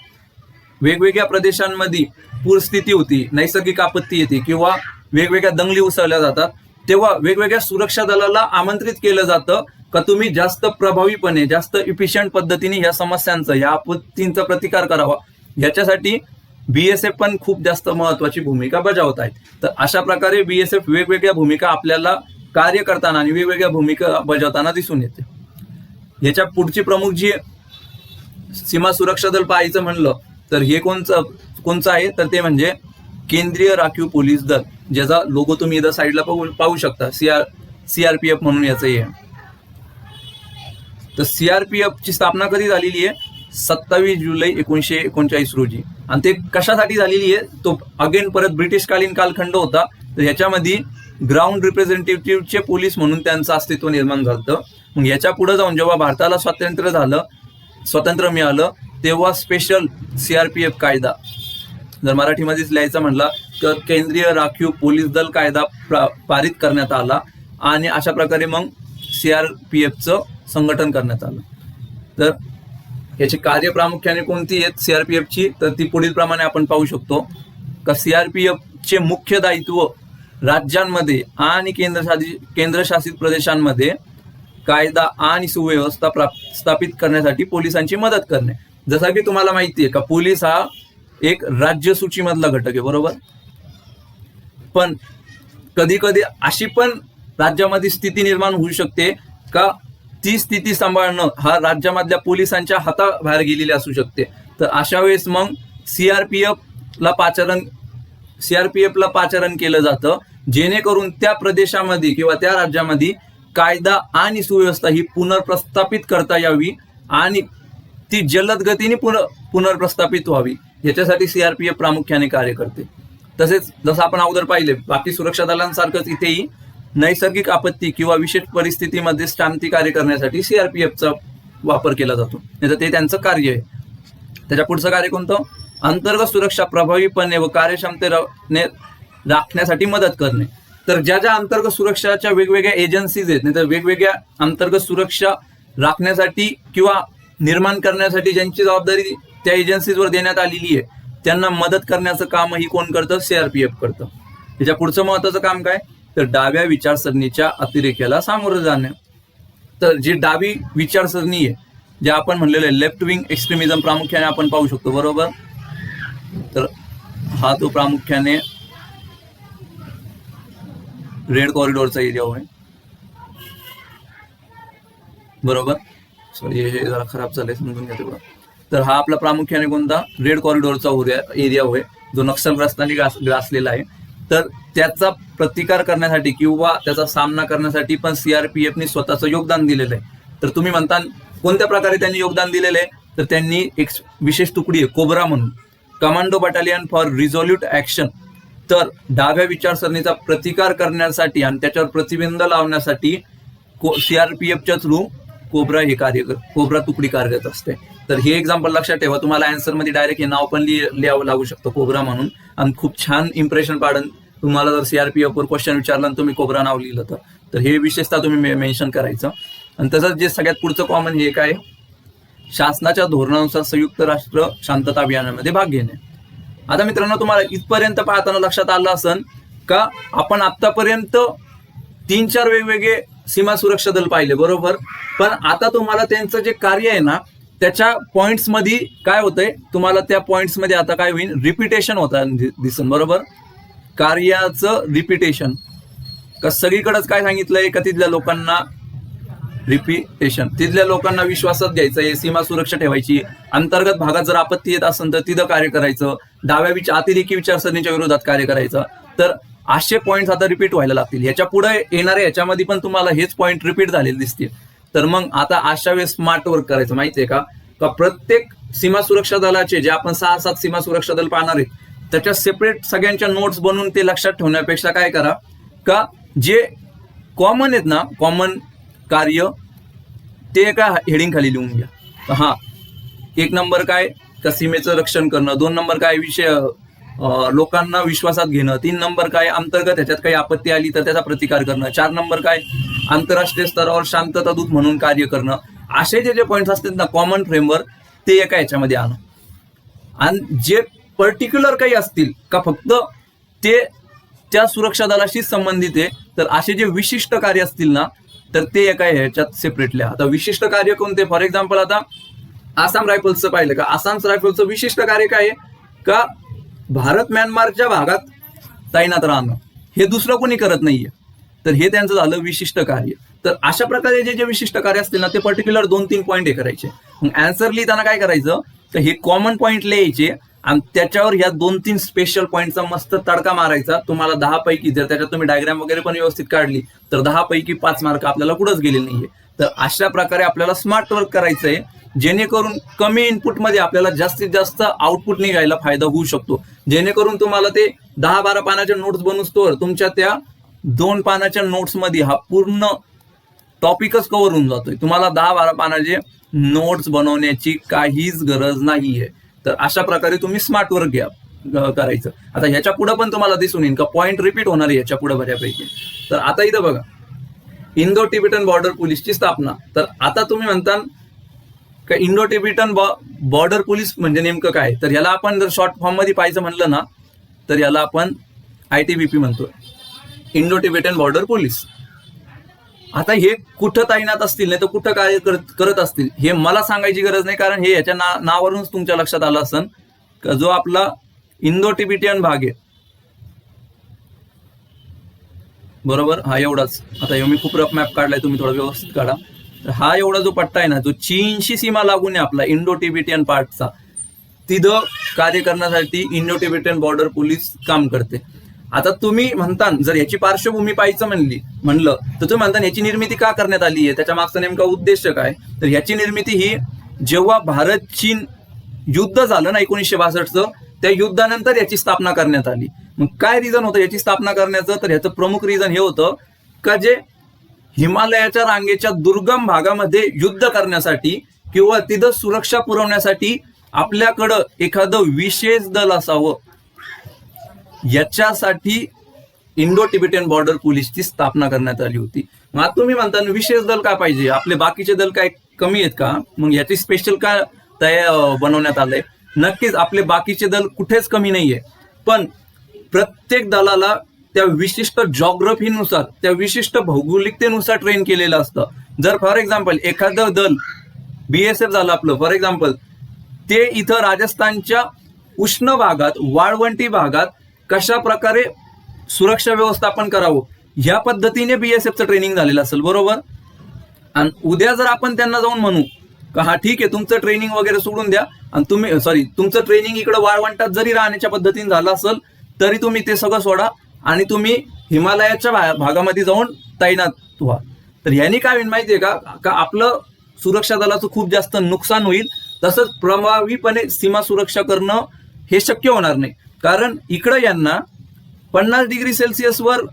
वेगवेगळ्या प्रदेशांमध्ये पूरस्थिती होती, नैसर्गिक आपत्ती येते किंवा वेगवेगळ्या दंगली उसळल्या जातात, तेव्हा वेगवेगळ्या सुरक्षा दलाला आमंत्रित केलं जातं का तुम्ही जास्त प्रभावीपणे, जास्त इफिशियंट पद्धतीने या समस्यांचा, या आपत्तींचा प्रतिकार करावा. याच्यासाठी BSF पण खूप जास्त महत्वाची भूमिका बजावत आहेत. तर अशा प्रकारे BSF वेगवेगळ्या भूमिका आपल्याला कार्य करताना आणि वेगवेगळ्या भूमिका बजावताना दिसून येते. याच्या पुढची प्रमुख जी सीमा सुरक्षा दल पाहायचं म्हणलं तर हे कोणचं आहे, तर ते म्हणजे केंद्रीय राखीव पोलीस दल, ज्याचा लोगो तुम्ही इथं साईडला पाहू शकता. CRPF म्हणून याचं हे. तर CRPF ची स्थापना कधी झालेली आहे? 27 जुलै 1939 रोजी. आणि ते कशासाठी झालेली आहे, तो अगेन परत ब्रिटिशकालीन कालखंड होता. तर ह्याच्यामध्ये ग्राउंड रिप्रेझेंटेटिव्हचे पोलीस म्हणून त्यांचं अस्तित्व निर्माण झालं. मग याच्या पुढे जाऊन जेव्हा भारताला स्वातंत्र्य मिळालं तेव्हा स्पेशल CRPF कायदा, जर मराठीमध्येच लिहायचं म्हणला तर केंद्रीय राखीव पोलीस दल कायदा पारित करण्यात आला आणि अशा प्रकारे मग CRPFचं संघटन करण्यात आलं. तर याची कार्य प्रामुख्याने कोणती आहेत CRPFची, तर ती पुढील प्रमाणे आपण पाहू शकतो का CRPFचे मुख्य दायित्व राज्यांमध्ये आणि केंद्रशासित प्रदेशांमध्ये कायदा आणि सुव्यवस्था स्थापित करण्यासाठी पोलिसांची मदत करणे. जसं की तुम्हाला माहिती आहे का पोलीस हा एक राज्य सूचीमधला घटक आहे, बरोबर. पण कधी कधी अशी पण राज्यामध्ये स्थिती निर्माण होऊ शकते का ती स्थिती सांभाळणं हा राज्यामधल्या पोलिसांच्या हाताबाहेर गेलेली असू शकते. तर अशा वेळेस मग CRPFला पाचारण केलं जातं, जेणेकरून त्या प्रदेशामध्ये किंवा त्या राज्यामध्ये कायदा आणि सुव्यवस्था ही पुनर्प्रस्थापित करता यावी आणि ती जलद गतीने पुनर्प्रस्थापित व्हावी. याच्यासाठी CRPF प्रामुख्याने कार्य करते. तसेच जसं आपण अगोदर पाहिले, बाकी सुरक्षा दलांसारखंच इथेही नैसर्गिक आपत्ती किंवा विशेष परिस्थितीमध्ये शांती कार्य करण्यासाठी CRPFचा वापर केला जातो. ते त्यांचं कार्य आहे. त्याच्या पुढचं कार्य कोणतं? अंतर्गत सुरक्षा प्रभावीपणे व कार्यक्षमतेने राखण्यासाठी मदत करणे. तर ज्या अंतर्गत सुरक्षाच्या वेगवेगळ्या एजन्सीज आहेत, नाही तर वेगवेगळ्या अंतर्गत सुरक्षा राखण्यासाठी किंवा निर्माण करण्यासाठी ज्यांची जबाबदारी त्या एजन्सीजवर देण्यात आलेली आहे, त्यांना मदत करण्याचं कामही कोण करतं? CRPF करतं. त्याच्या पुढचं महत्वाचं काम काय? तर डाव्या विचारसरणीच्या अतिरेक्याला सामोरं जाणे. तर जी डावी विचारसरणी आहे, जे आपण म्हणलेलं लेफ्ट विंग एक्स्ट्रीमिझम प्रामुख्याने आपण पाहू शकतो, बरोबर. तर हा तो प्रामुख्याने रेड कॉरिडॉरचा एरिया आहे, बरोबर. सॉरी, हे जरा खराब झालंय, समजून घ्या तेवढं. तर हा आपला प्रामुख्याने कोणता? रेड कॉरिडॉरचा एरिया होय, जो नक्षलग्रस्तांनी ग्रासलेला आहे. तर त्याचा प्रतिकार करण्यासाठी किंवा त्याचा सामना करण्यासाठी पण CRPFने स्वतःचं योगदान दिलेलं आहे. तर तुम्ही म्हणता कोणत्या प्रकारे त्यांनी योगदान दिलेलं आहे, तर त्यांनी एक विशेष तुकडी आहे कोब्रा म्हणून, कमांडो बटालियन फॉर रिझॉल्यूट ॲक्शन. तर डाव्या विचारसरणीचा प्रतिकार करण्यासाठी आणि त्याच्यावर प्रतिबंध लावण्यासाठी CRPFच्या थ्रू कोब्रा तुकडी कार्यरत असते. तर हे एक्झाम्पल लक्षात ठेवा. तुम्हाला आन्सरमध्ये डायरेक्ट हे नाव पण लिहावं लागू शकतं, कोब्रा म्हणून, आणि खूप छान इम्प्रेशन पाडन तुम्हाला जर CRPFवर क्वेश्चन विचारला आणि तुम्ही कोब्रा नाव लिहिलं तर हे विशेषतः तुम्ही मेन्शन करायचं. आणि तसंच जे सगळ्यात पुढचं कॉमन हे काय, शासनाच्या धोरणानुसार संयुक्त राष्ट्र शांतता अभियानामध्ये भाग घेणे. आता मित्रांनो, तुम्हाला इथपर्यंत पाहताना लक्षात आलं असेल का आपण आतापर्यंत 3-4 वेगवेगळे सीमा सुरक्षा दल पाहिले, बरोबर. पण आता तुम्हाला त्यांचं जे कार्य आहे ना, त्याच्या पॉइंट्स मध्ये काय होतंय, तुम्हाला त्या पॉइंट्स मध्ये आता काय होईल, रिपिटेशन होतं दिसन, बरोबर. कार्याचं रिपिटेशन का सगळीकडेच काय सांगितलंय का तिथल्या लोकांना रिपिटेशन, तिथल्या लोकांना विश्वासात घ्यायचं आहे, सीमा सुरक्षा ठेवायची, अंतर्गत भागात जर आपत्ती येत असेल तर तिथं कार्य करायचं, डाव्या अतिरेकी विचारसरणीच्या विरोधात कार्य करायचं. तर असे पॉइंट्स आता रिपीट व्हायला लागतील. ह्याच्या पुढे येणाऱ्या ह्याच्यामध्ये पण तुम्हाला हेच पॉइंट रिपीट झालेले दिसतील. तर मग आता अशा वेळेस स्मार्ट वर्क करायचं, माहितीये का प्रत्येक सीमा सुरक्षा दलाचे जे आपण 6-7 सीमा सुरक्षा दल पाहणार आहेत, त्याच्या सेपरेट सगळ्यांच्या नोट्स बनवून ते लक्षात ठेवण्यापेक्षा काय करा का जे कॉमन आहेत ना, कॉमन कार्य, ते एका हेडिंग खाली लिहून घ्या. हा 1 नंबर काय, का सीमेचं रक्षण करणं. 2 नंबर काय, विषय लोकांना विश्वासात घेणं. 3 नंबर काय, अंतर्गत ह्याच्यात काही आपत्ती आली तर त्याचा प्रतिकार करणं. 4 नंबर काय, आंतरराष्ट्रीय स्तरावर शांतता दूत म्हणून कार्य करणं. असे जे पॉईंट्स असतात ना कॉमन फ्रेमवर्क, ते एका ह्याच्यामध्ये आणा. आणि जे पर्टिक्युलर काही असतील का फक्त ते त्या सुरक्षा दलाशी संबंधित आहे, तर असे जे विशिष्ट कार्य असतील ना, तर ते एका ह्याच्यात सेपरेटली. आता विशिष्ट कार्य कोणते, फॉर एक्झाम्पल आता आसाम रायफल्सचं पाहिलं का, आसाम रायफल्सचं विशिष्ट कार्य काय आहे का, भारत म्यानमारच्या भागात तैनात राहणं, हे दुसरं कोणी करत नाहीये, तर हे त्यांचं झालं विशिष्ट कार्य. तर अशा प्रकारे जे जे विशिष्ट कार्य असतील ना, ते पर्टिक्युलर 2-3 पॉईंट हे करायचे. मग आन्सर लिहिताना काय करायचं, तर हे कॉमन पॉईंट लिहायचे आणि त्याच्यावर ह्या 2-3 स्पेशल पॉईंटचा मस्त तडका मारायचा. तुम्हाला 10 पैकी जर त्याच्यात तुम्ही डायग्राम वगैरे पण व्यवस्थित काढली तर 10 पैकी 5 मार्क आपल्याला कुठंच गेले नाहीये. तर अशा प्रकारे आपल्याला स्मार्ट वर्क करायचंय, जेणेकरून कमी इनपुटमध्ये आपल्याला जास्तीत जास्त आउटपुट निघायला फायदा होऊ शकतो. जेणेकरून तुम्हाला ते 10-12 पानाच्या नोट्स बनवतो, तुमच्या त्या 2 पानाच्या नोट्समध्ये हा पूर्ण टॉपिकच कव्हर होऊन जातोय. तुम्हाला 10-12 पानाचे नोट्स बनवण्याची काहीच गरज नाहीये. तर अशा प्रकारे तुम्ही स्मार्ट वर्क करायचं. आता ह्याच्या पुढे पण तुम्हाला दिसून येईल का पॉईंट रिपीट होणार आहे ह्याच्या पुढे बऱ्यापैकी. तर आता इथं बघा, इंडो टिबेटन बॉर्डर पोलीसची स्थापना. तर आता तुम्ही म्हणता का इंडो टिबेटन बॉर्डर पोलीस म्हणजे नेमकं काय, तर याला आपण जर शॉर्ट फॉर्म मध्ये पाहायचं म्हणलं ना, तर याला आपण ITBP म्हणतोय, इंडो टिबेटन बॉर्डर पोलीस. आता हे कुठं तैनात असतील नाही तर कुठं काय करत असतील हे मला सांगायची गरज नाही, कारण हे याच्या नावावरूनच तुमच्या लक्षात आलं असेल का जो आपला इंडो टिबेटियन भाग आहे, बरोबर, हा एवढाच. आता मी खूप रफ मॅप काढलाय, तुम्ही थोडा व्यवस्थित काढा. तर हा एवढा जो पट्टा आहे ना, जो चीनशी सीमा लागून आहे आपला इंडो टिबेटियन पार्टचा, तिथं कार्य करण्यासाठी इंडो टिबेटियन बॉर्डर पोलीस काम करते. आता तुम्ही म्हणता जर याची पार्श्वभूमी पाहायचं म्हणलं तर तुम्ही म्हणता याची निर्मिती का करण्यात आली आहे, त्याच्या मागचा नेमका उद्देश काय. तर याची निर्मिती ही जेव्हा भारत चीन युद्ध झालं ना 1962चं, त्या युद्धानंतर याची स्थापना करण्यात आली. मग काय रिझन होतं याची स्थापना करण्याचं, तर याचं प्रमुख रिझन हे होतं का जे हिमालयाच्या रांगेच्या दुर्गम भागामध्ये युद्ध करण्यासाठी किंवा तिथं सुरक्षा पुरवण्यासाठी आपल्याकडं एखादं विशेष दल असावं, याच्यासाठी इंडो टिबेटियन बॉर्डर पोलीसची स्थापना करण्यात आली होती. मग आता तुम्ही म्हणता विशेष दल का पाहिजे, आपले बाकीचे दल काय कमी आहेत का, मग याची स्पेशल काय बनवण्यात आलंय. नक्कीच आपले बाकीचे दल कुठेच कमी नाहीये, पण प्रत्येक दलाला त्या विशिष्ट जॉग्रफीनुसार, त्या विशिष्ट भौगोलिकतेनुसार ट्रेन केलेलं असतं. जर फॉर एक्झाम्पल एखादं दल BSF झालं आपलं फॉर एक्झाम्पल, ते इथं राजस्थानच्या उष्ण भागात, वाळवंटी भागात कशा प्रकारे सुरक्षा व्यवस्थापन करावं ह्या पद्धतीने BSFचं ट्रेनिंग झालेलं असेल, बरोबर. आणि उद्या जर आपण त्यांना जाऊन म्हणू का हा ठीक आहे तुमचं ट्रेनिंग वगैरे सोडून द्या आणि तुमचं ट्रेनिंग इकडे वाळवंटात जरी राहण्याच्या पद्धतीने झालं असेल तरी तुम्ही ते सगळं सोडा आणि तुम्ही हिमालयाच्या भागामध्ये जाऊन तैनात व्हा. तर ह्यानी काय होईल माहितीये का आपलं सुरक्षा दलाचं खूप जास्त नुकसान होईल. तसंच प्रभावीपणे सीमा सुरक्षा करणं हे शक्य होणार नाही, कारण इकडं यांना 50 डिग्री सेल्सिअसवर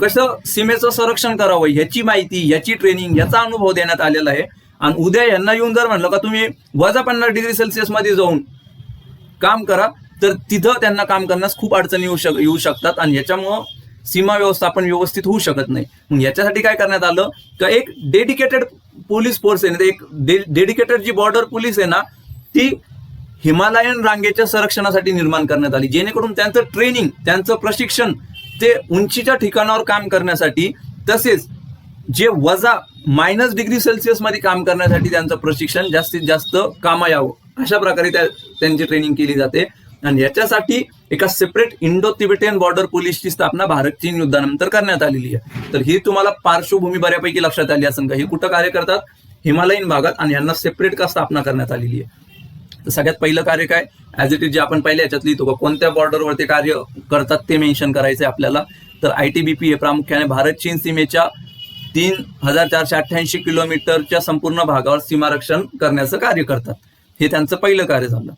कसं सीमेचं संरक्षण करावं ह्याची माहिती, याची ट्रेनिंग, याचा अनुभव देण्यात आलेला आहे. आणि उद्या यांना येऊन जर म्हणलं का तुम्ही -50 डिग्री सेल्सिअस मध्ये जाऊन काम करा, तर तिथं त्यांना काम करण्यास खूप अडचणी येऊ शकतात आणि याच्यामुळं सीमा व्यवस्थापन व्यवस्थित होऊ शकत नाही. मग याच्यासाठी काय करण्यात आलं का एक डेडिकेटेड पोलीस फोर्स आहे ना, एक डेडिकेटेड जी बॉर्डर पोलीस आहे ना, ती हिमालयन रांगेच्या संरक्षणासाठी निर्माण करण्यात आली, जेणेकरून त्यांचं ट्रेनिंग, त्यांचं प्रशिक्षण ते उंचीच्या ठिकाणावर काम करण्यासाठी, तसेच जे -- डिग्री सेल्सिअस मध्ये काम करण्यासाठी त्यांचं प्रशिक्षण जास्तीत जास्त कामा यावं अशा प्रकारे त्यांची ट्रेनिंग केली जाते. आणि याच्यासाठी एका सेपरेट इंडो तिबेटियन बॉर्डर पोलीसची स्थापना भारत चीन युद्धानंतर करण्यात आलेली आहे. तर ही तुम्हाला पार्श्वभूमी बऱ्यापैकी लक्षात आली असेल का, हे कुठं कार्य करतात, हिमालयीन भागात, आणि यांना सेपरेट का स्थापना करण्यात आलेली आहे. तर सगळ्यात पहिलं कार्य काय, ऍज इट इज जे आपण पहिल्या याच्यात लिहितो का कोणत्या बॉर्डरवर ते कार्य करतात ते मेन्शन करायचंय आपल्याला. तर ITBP हे प्रामुख्याने भारत चीन सीमेच्या 3488 किलोमीटरच्या संपूर्ण भागावर सीमारक्षण करण्याचं कार्य करतात. हे त्यांचं पहिलं कार्य झालं.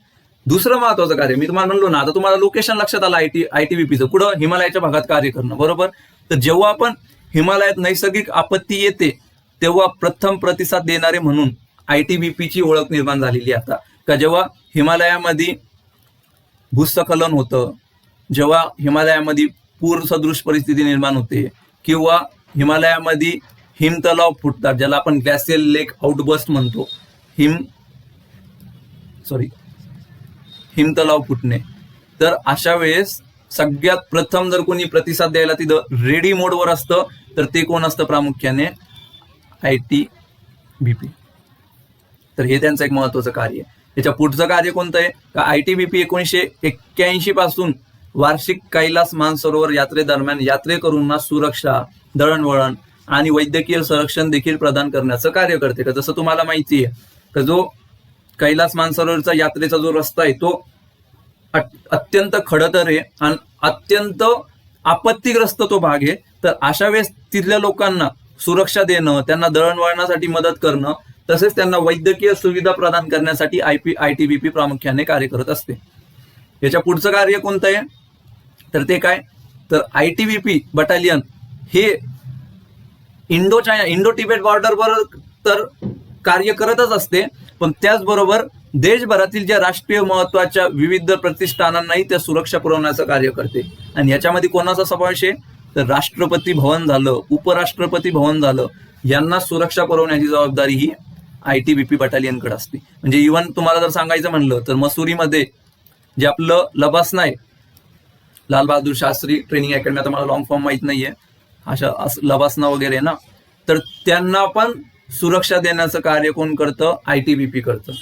दुसरं महत्वाचं कार्य मी तुम्हाला म्हणलो ना, आता तुम्हाला लोकेशन लक्षात आलं ITBPचं, कुठं, हिमालयाच्या भागात कार्य करणं, बरोबर. तर जेव्हा आपण हिमालयात नैसर्गिक आपत्ती येते तेव्हा प्रथम प्रतिसाद देणारे म्हणून ITBPची ओळख निर्माण झालेली आहे आता. का जेव्हा हिमालयामध्ये भूस्खलन होतं, जेव्हा हिमालयामध्ये पूर सदृश परिस्थिती निर्माण होते, किंवा हिमालयामध्ये हिमतलाव फुटतात, ज्याला आपण ग्लॅशियल लेक आउटबर्स्ट म्हणतो, हिमतलाव फुटणे. तर अशा वेळेस सगळ्यात प्रथम जर कोणी प्रतिसाद द्यायला तिथं रेडी मोडवर असतं तर ते कोण असतं? प्रामुख्याने ITBP. तर हे त्यांचं एक महत्वाचं कार्य आहे. याच्या पुढचं कार्य कोणतं आहे का ITBP 1981 पासून वार्षिक कैलास मानसरोवर यात्रेदरम्यान यात्रेकरूंना सुरक्षा, दळणवळण आणि वैद्यकीय संरक्षण देखील प्रदान करण्याचं कार्य करते. का जसं तुम्हाला माहिती आहे का जो कैलास मानसरोवरचा यात्रेचा जो रस्ता आहे तो अत्यंत खडतर आहे आणि अत्यंत आपत्तीग्रस्त तो भाग आहे. तर अशा वेळेस तिथल्या लोकांना सुरक्षा देणं, त्यांना दळणवळणासाठी मदत करणं, तसेच त्यांना वैद्यकीय सुविधा प्रदान करण्यासाठी ITBP प्रामुख्याने कार्य करत असते. याच्या पुढचं कार्य कोणतं आहे तर ते काय तर ITBP बटालियन हे इंडो तिबेट बॉर्डरवर तर कार्य करतच असते, पण त्याचबरोबर देशभरातील ज्या राष्ट्रीय महत्वाच्या विविध प्रतिष्ठानांनाही त्या सुरक्षा पुरवण्याचं कार्य करते. आणि याच्यामध्ये कोणाचा समावेश आहे तर राष्ट्रपती भवन झालं, उपराष्ट्रपती भवन झालं, यांना सुरक्षा पुरवण्याची जबाबदारी ही ITBP बटालियनकडे असते. म्हणजे इव्हन तुम्हाला जर सांगायचं म्हणलं तर मसुरीमध्ये जे आपलं लबासना आहे, लाल बहादूर शास्त्री ट्रेनिंग अकॅडमी, आता मला लॉंग फॉर्म माहित नाहीये, अशा लबासना वगैरे ना, तर त्यांना पण सुरक्षा देण्याचं कार्य कोण करतं? ITBP करतं.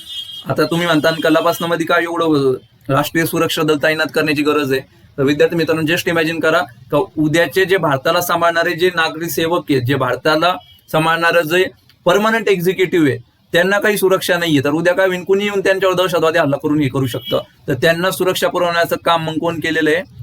आता तुम्ही म्हणता का लबासनामध्ये काय एवढं राष्ट्रीय सुरक्षा दल तैनात करण्याची गरज आहे? तर विद्यार्थी मित्रांनो जस्ट इमॅजिन करा का उद्याचे जे भारताला सांभाळणारे जे नागरी सेवक आहेत, जे भारताला सांभाळणारे जे परमनंट एक्झिक्युटिव्ह आहे, त्यांना काही सुरक्षा नाहीये, तर उद्या काय होईल? कुणी येऊन त्यांच्यावर दहशतवादी हल्ला करून हे करू शकतं. तर त्यांना सुरक्षा पुरवण्याचं काम मग कोण केलेलं आहे?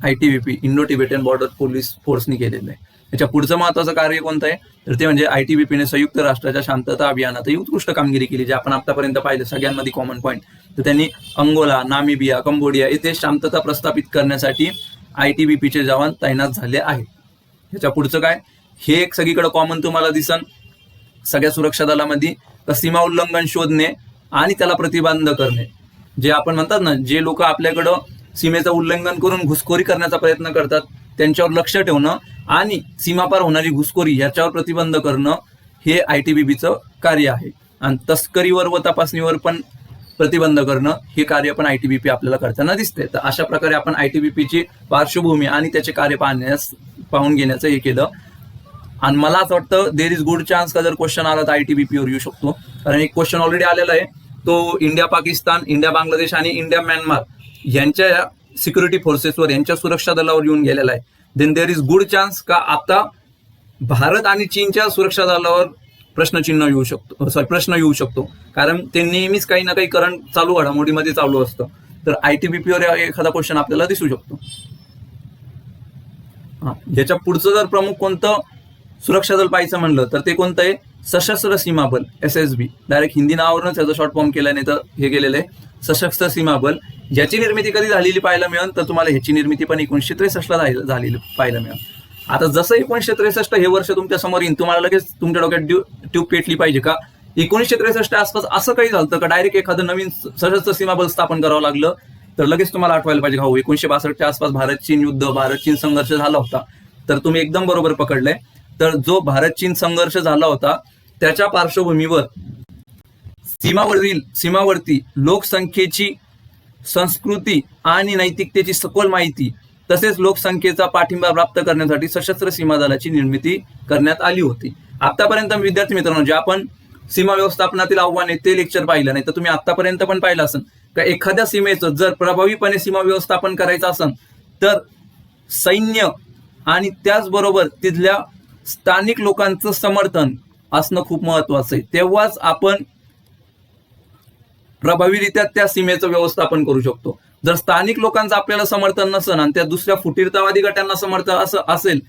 ITBP Indo Tibetan border police फोर्सनी केलेलं आहे. याच्या पुढचं महत्वाचं कार्य कोणतं आहे तर ते म्हणजे ITBPने संयुक्त राष्ट्राच्या शांतता अभियानातही उत्कृष्ट कामगिरी केली, जे आपण आतापर्यंत पाहिलं सगळ्यांमध्ये कॉमन पॉईंट. तर त्यांनी अंगोला, नामिबिया, कंबोडिया येथे शांतता प्रस्थापित करण्यासाठी ITBPचे जवान तैनात झाले आहेत. याच्या पुढचं काय, हे एक सगळीकडे कॉमन तुम्हाला दिसन सगळ्या सुरक्षा दलामध्ये, सीमा उल्लंघन शोधणे आणि त्याला प्रतिबंध करणे. जे आपण म्हणतात ना, जे लोक आपल्याकडं सीमेचं उल्लंघन करून घुसखोरी करण्याचा प्रयत्न करतात त्यांच्यावर लक्ष ठेवणं आणि सीमापार होणारी घुसखोरी याच्यावर प्रतिबंध करणं हे ITBPचं कार्य आहे. आणि तस्करीवर व तपासणीवर पण प्रतिबंध करणं हे कार्य पण ITBP आपल्याला करताना दिसते. तर अशा प्रकारे आपण ITBPची पार्श्वभूमी आणि त्याचे कार्य पाहून घेण्याचं हे केलं. आणि मला असं वाटतं देर इज गुड चान्स का जर क्वेश्चन आला तर ITBPवर येऊ शकतो, कारण एक क्वेश्चन ऑलरेडी आलेला आहे, तो इंडिया पाकिस्तान, इंडिया बांगलादेश आणि इंडिया म्यानमार यांच्या सिक्युरिटी फोर्सेसवर, यांच्या सुरक्षा दलावर येऊन गेलेला आहे. Then there is good chance का आता भारत आणि चीनच्या सुरक्षा दलावर प्रश्न येऊ शकतो, कारण ते नेहमीच काही ना काही करंट चालू घडामोडीमध्ये चालू असतं. तर ITBPवर एखादा क्वेश्चन आपल्याला दिसू शकतो. याच्या पुढचं जर प्रमुख कोणतं सुरक्षा दल पाहायचं म्हणलं तर ते कोणतं आहे? सशस्त्र सीमा बल, SSB. डायरेक्ट हिंदी नावावरूनच याचं शॉर्ट फॉर्म केल्याने तर हे गेलेलं आहे सशस्त्र सीमा बल. याची निर्मिती कधी झालेली पाहायला मिळेल तर तुम्हाला ह्याची निर्मिती पण 1963 झालेली पाहायला मिळेल. आता जसं 1963 हे वर्ष तुमच्या समोर येईल, तुम्हाला लगेच तुमच्या डोक्यात ट्यूब पेटली पाहिजे का 1963 आसपास असं काही झालं का डायरेक्ट एखादं नवीन सशस्त्र सीमा बल स्थापन करावं लागलं? तर लगेच तुम्हाला आठवायला पाहिजे, हो 1962च्या आसपास भारत चीन युद्ध, भारत चीन संघर्ष झाला होता. तर तुम्ही एकदम बरोबर पकडलंय. तर जो भारत चीन संघर्ष झाला होता त्याच्या पार्श्वभूमीवर सीमावर्ती लोकसंख्येची, संस्कृती आणि नैतिकतेची सखोल माहिती तसेच लोकसंख्येचा पाठिंबा प्राप्त करण्यासाठी सशस्त्र सीमा दलाची निर्मिती करण्यात आली होती. आतापर्यंत विद्यार्थी मित्रांनो जे आपण सीमा व्यवस्थापनातील आव्हाने ते लेक्चर पाहिलं नाही, तर तुम्ही आतापर्यंत पण पाहिलं असेल का एखाद्या सीमेचं जर प्रभावीपणे सीमा व्यवस्थापन करायचं असेल तर सैन्य आणि त्याचबरोबर तिथल्या स्थानिक लोकांचं समर्थन असणं खूप महत्वाचं आहे. तेव्हाच आपण प्रभावीरित्या त्या सीमेचं व्यवस्थापन करू शकतो. जर स्थानिक लोकांचं आपल्याला समर्थन नसेल आणि त्या दुसऱ्या फुटीरतावादी गटांना समर्थन असेल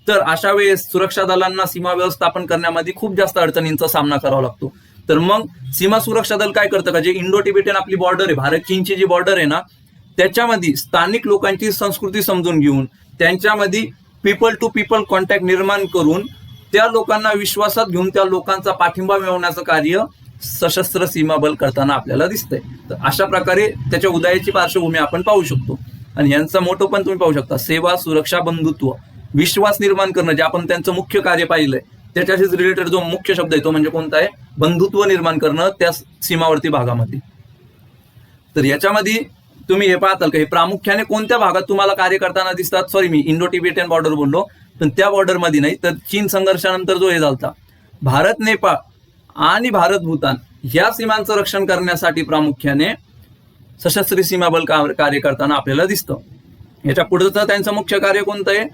तर अशा वेळेस सुरक्षा दलांना सीमा व्यवस्थापन करण्यामध्ये खूप जास्त अडचणींचा सामना करावा लागतो. तर मग सीमा सुरक्षा दल काय करतं का जे इंडो तिबेटियन आपली बॉर्डर आहे, भारत चीनची जी बॉर्डर आहे ना, त्याच्यामध्ये स्थानिक लोकांची संस्कृती समजून घेऊन त्यांच्यामध्ये पीपल टू पीपल कॉन्टॅक्ट निर्माण करून त्या लोकांना विश्वासात घेऊन त्या लोकांचा पाठिंबा मिळवण्याचं कार्य सशस्त्र सीमा बल करताना आपल्याला दिसतंय. तर अशा प्रकारे त्याच्या उदयाची पार्श्वभूमी आपण पाहू शकतो. आणि यांचा मोठो पण तुम्ही पाहू शकता, सेवा, सुरक्षा, बंधुत्व, विश्वास निर्माण करणं, जे आपण त्यांचं मुख्य कार्य पाहिलंय त्याच्याशीच रिलेटेड जो मुख्य शब्द आहे तो म्हणजे कोणता आहे? बंधुत्व निर्माण करणं त्या सीमावर्ती भागामध्ये. तर याच्यामध्ये तुम्ही हे पाहताल का हे प्रामुख्याने कोणत्या भागात तुम्हाला कार्य करताना दिसतात? सॉरी, मी इंडो टिबेटियन बॉर्डर बोललो, पण त्या बॉर्डरमध्ये नाही, तर चीन संघर्षानंतर जो हे झालता, भारत नेपाळ आणि भारत भूतान या सीमांचं रक्षण करण्यासाठी प्रामुख्याने सशस्त्र सीमा बल कार्य करताना आपल्याला दिसतं. याच्या पुढचं त्यांचं मुख्य कार्य कोणतं आहे?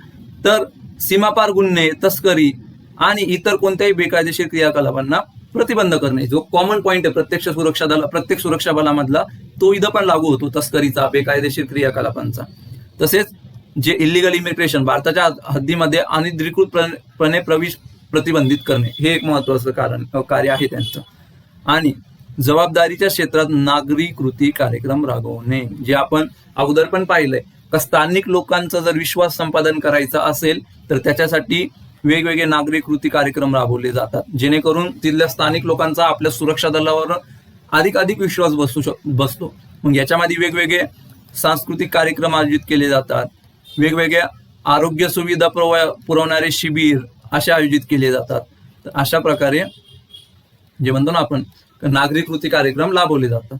तर सीमापार गुन्हे, तस्करी आणि इतर कोणत्याही बेकायदेशीर क्रियाकलापांना प्रतिबंध करणे. जो कॉमन पॉईंट आहे प्रत्येक सुरक्षा बलामधला, तो इथं पण लागू होतो, तस्करीचा, बेकायदेशीर क्रियाकलापांचा. तसेच जे इलिगल इमिग्रेशन, भारताच्या हद्दीमध्ये अनधिकृतपणे प्रवेश प्रतिबंधित करणे, हे एक महत्वाचं कार्य आहे त्यांचं. आणि जबाबदारीच्या क्षेत्रात नागरी कृती कार्यक्रम राबवणे, जे आपण अगोदर पण पाहिलंय का स्थानिक लोकांचा जर विश्वास संपादन करायचा असेल तर त्याच्यासाठी वेगवेगळे नागरी कृती कार्यक्रम राबवले जातात, जेणेकरून तिथल्या स्थानिक लोकांचा आपल्या सुरक्षा दलावर अधिक विश्वास बसतो. मग याच्यामध्ये वेगवेगळे सांस्कृतिक कार्यक्रम आयोजित केले जातात, वेगवेगळ्या आरोग्य सुविधा पुरवणारे शिबिर असे आयोजित केले जातात. तर अशा प्रकारे जे म्हणतो ना आपण नागरी कृती कार्यक्रम राबवले जातात.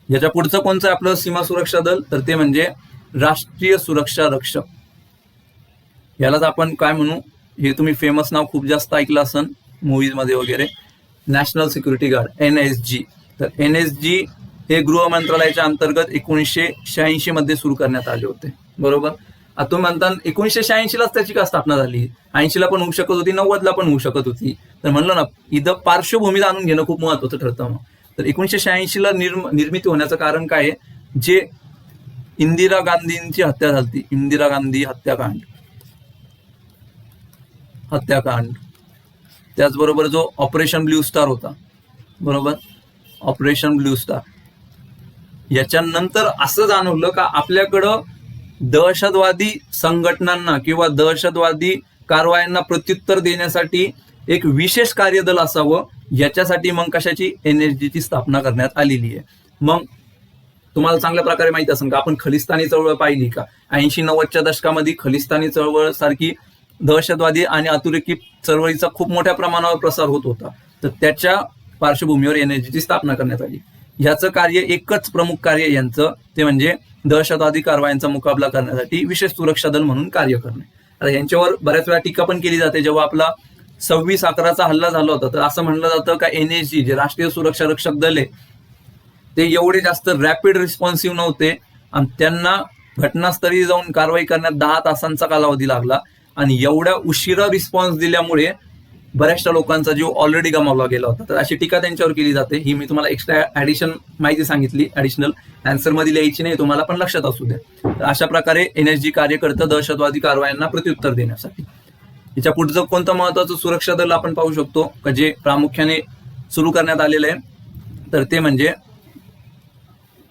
याच्या पुढचं कोणतं आपलं सीमा सुरक्षा दल? तर ते म्हणजे राष्ट्रीय सुरक्षा रक्षक. यालाच आपण काय म्हणू, हे तुम्ही फेमस नाव खूप जास्त ऐकलं असन मूवीज मध्ये वगैरे, नॅशनल सिक्युरिटी गार्ड, NSG. तर NSG हे गृह मंत्रालयाच्या अंतर्गत 1986 मध्ये सुरू करण्यात आले होते, बरोबर. आता तुम्ही म्हणता 1986लाच त्याची का स्थापना झाली? 80ला पण होऊ शकत होती, 90ला पण होऊ शकत होती. तर म्हणलं ना, इथं पार्श्वभूमी जाणून घेणं खूप महत्वाचं ठरतं. मग तर 1986ला निर्मिती होण्याचं कारण काय आहे? जे इंदिरा गांधींची हत्या झाली, इंदिरा गांधी हत्याकांड, त्याचबरोबर जो ऑपरेशन ब्ल्यू स्टार होता, बरोबर, ऑपरेशन ब्ल्यू स्टार, याच्यानंतर असं जाणवलं का आपल्याकडं दहशतवादी संघटनांना किंवा दहशतवादी कारवायांना प्रत्युत्तर देण्यासाठी एक विशेष कार्यदल असावं. याच्यासाठी मग कशाची? NSGची स्थापना करण्यात आलेली आहे. मग तुम्हाला चांगल्या प्रकारे माहिती असेल का आपण खलिस्तानी चळवळ पाहिली का? 80-90च्या दशकामध्ये खलिस्तानी चळवळ सारखी दहशतवादी आणि अतिरेकी चळवळीचा खूप मोठ्या प्रमाणावर प्रसार होत होता. तर त्याच्या पार्श्वभूमीवर NSGची स्थापना करण्यात आली. याचं कार्य, एकच प्रमुख कार्य यांचं, ते म्हणजे दहशतवादी कारवायांचा मुकाबला करण्यासाठी विशेष सुरक्षा दल म्हणून कार्य करणे. आता यांच्यावर बऱ्याच वेळा टीका पण केली जाते. जेव्हा आपला 26/11चा हल्ला झाला होता, तर असं म्हणलं जातं का NSG जे राष्ट्रीय सुरक्षा रक्षक दल आहे, ते एवढे जास्त रॅपिड रिस्पॉन्सिव्ह नव्हते आणि त्यांना घटनास्थळी जाऊन कारवाई करण्यात 10 तासांचा कालावधी लागला. आणि एवढ्या उशिरा रिस्पॉन्स दिल्यामुळे बऱ्याचशा लोकांचा जीव ऑलरेडी गमावला गेला होता. तर अशी टीका त्यांच्यावर केली जाते. ही मी तुम्हाला एक्स्ट्रा माहिती सांगितली, ऍडिशनल आन्सर मध्ये लिहायची नाही, तुम्हाला पण लक्षात असू द्या. तर अशा प्रकारे NSG कार्य करतं दहशतवादी कारवायांना प्रत्युत्तर देण्यासाठी. याच्या पुढचं कोणतं महत्वाचं सुरक्षा दल आपण पाहू शकतो का जे प्रामुख्याने सुरू करण्यात आलेलं आहे? तर ते म्हणजे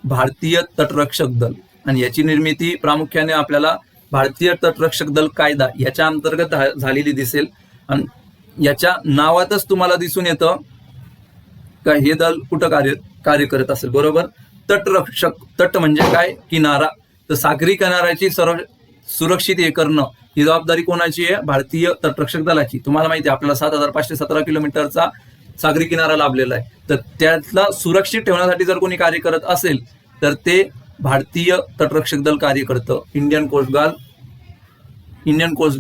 भारतीय तटरक्षक दल. आणि याची निर्मिती प्रामुख्याने आपल्याला भारतीय तटरक्षक दल कायदा याच्या अंतर्गत झालेली दिसेल. आणि याच्या नावातच तुम्हाला दिसून येतं का हे दल कुठं कार्य करत असेल, बरोबर. तटरक्षक, तट म्हणजे काय? किनारा. तर सागरी किनाऱ्याची सुरक्षित हे करणं ही जबाबदारी कोणाची आहे? भारतीय तटरक्षक दलाची. तुम्हाला माहिती आहे आपल्याला 7517 किलोमीटरचा सागरी किनारा लाभलेला आहे. तर त्यातला सुरक्षित ठेवण्यासाठी जर कोणी कार्य करत असेल तर ते भारतीय तटरक्षक दल कार्य करतं. इंडियन कोस्ट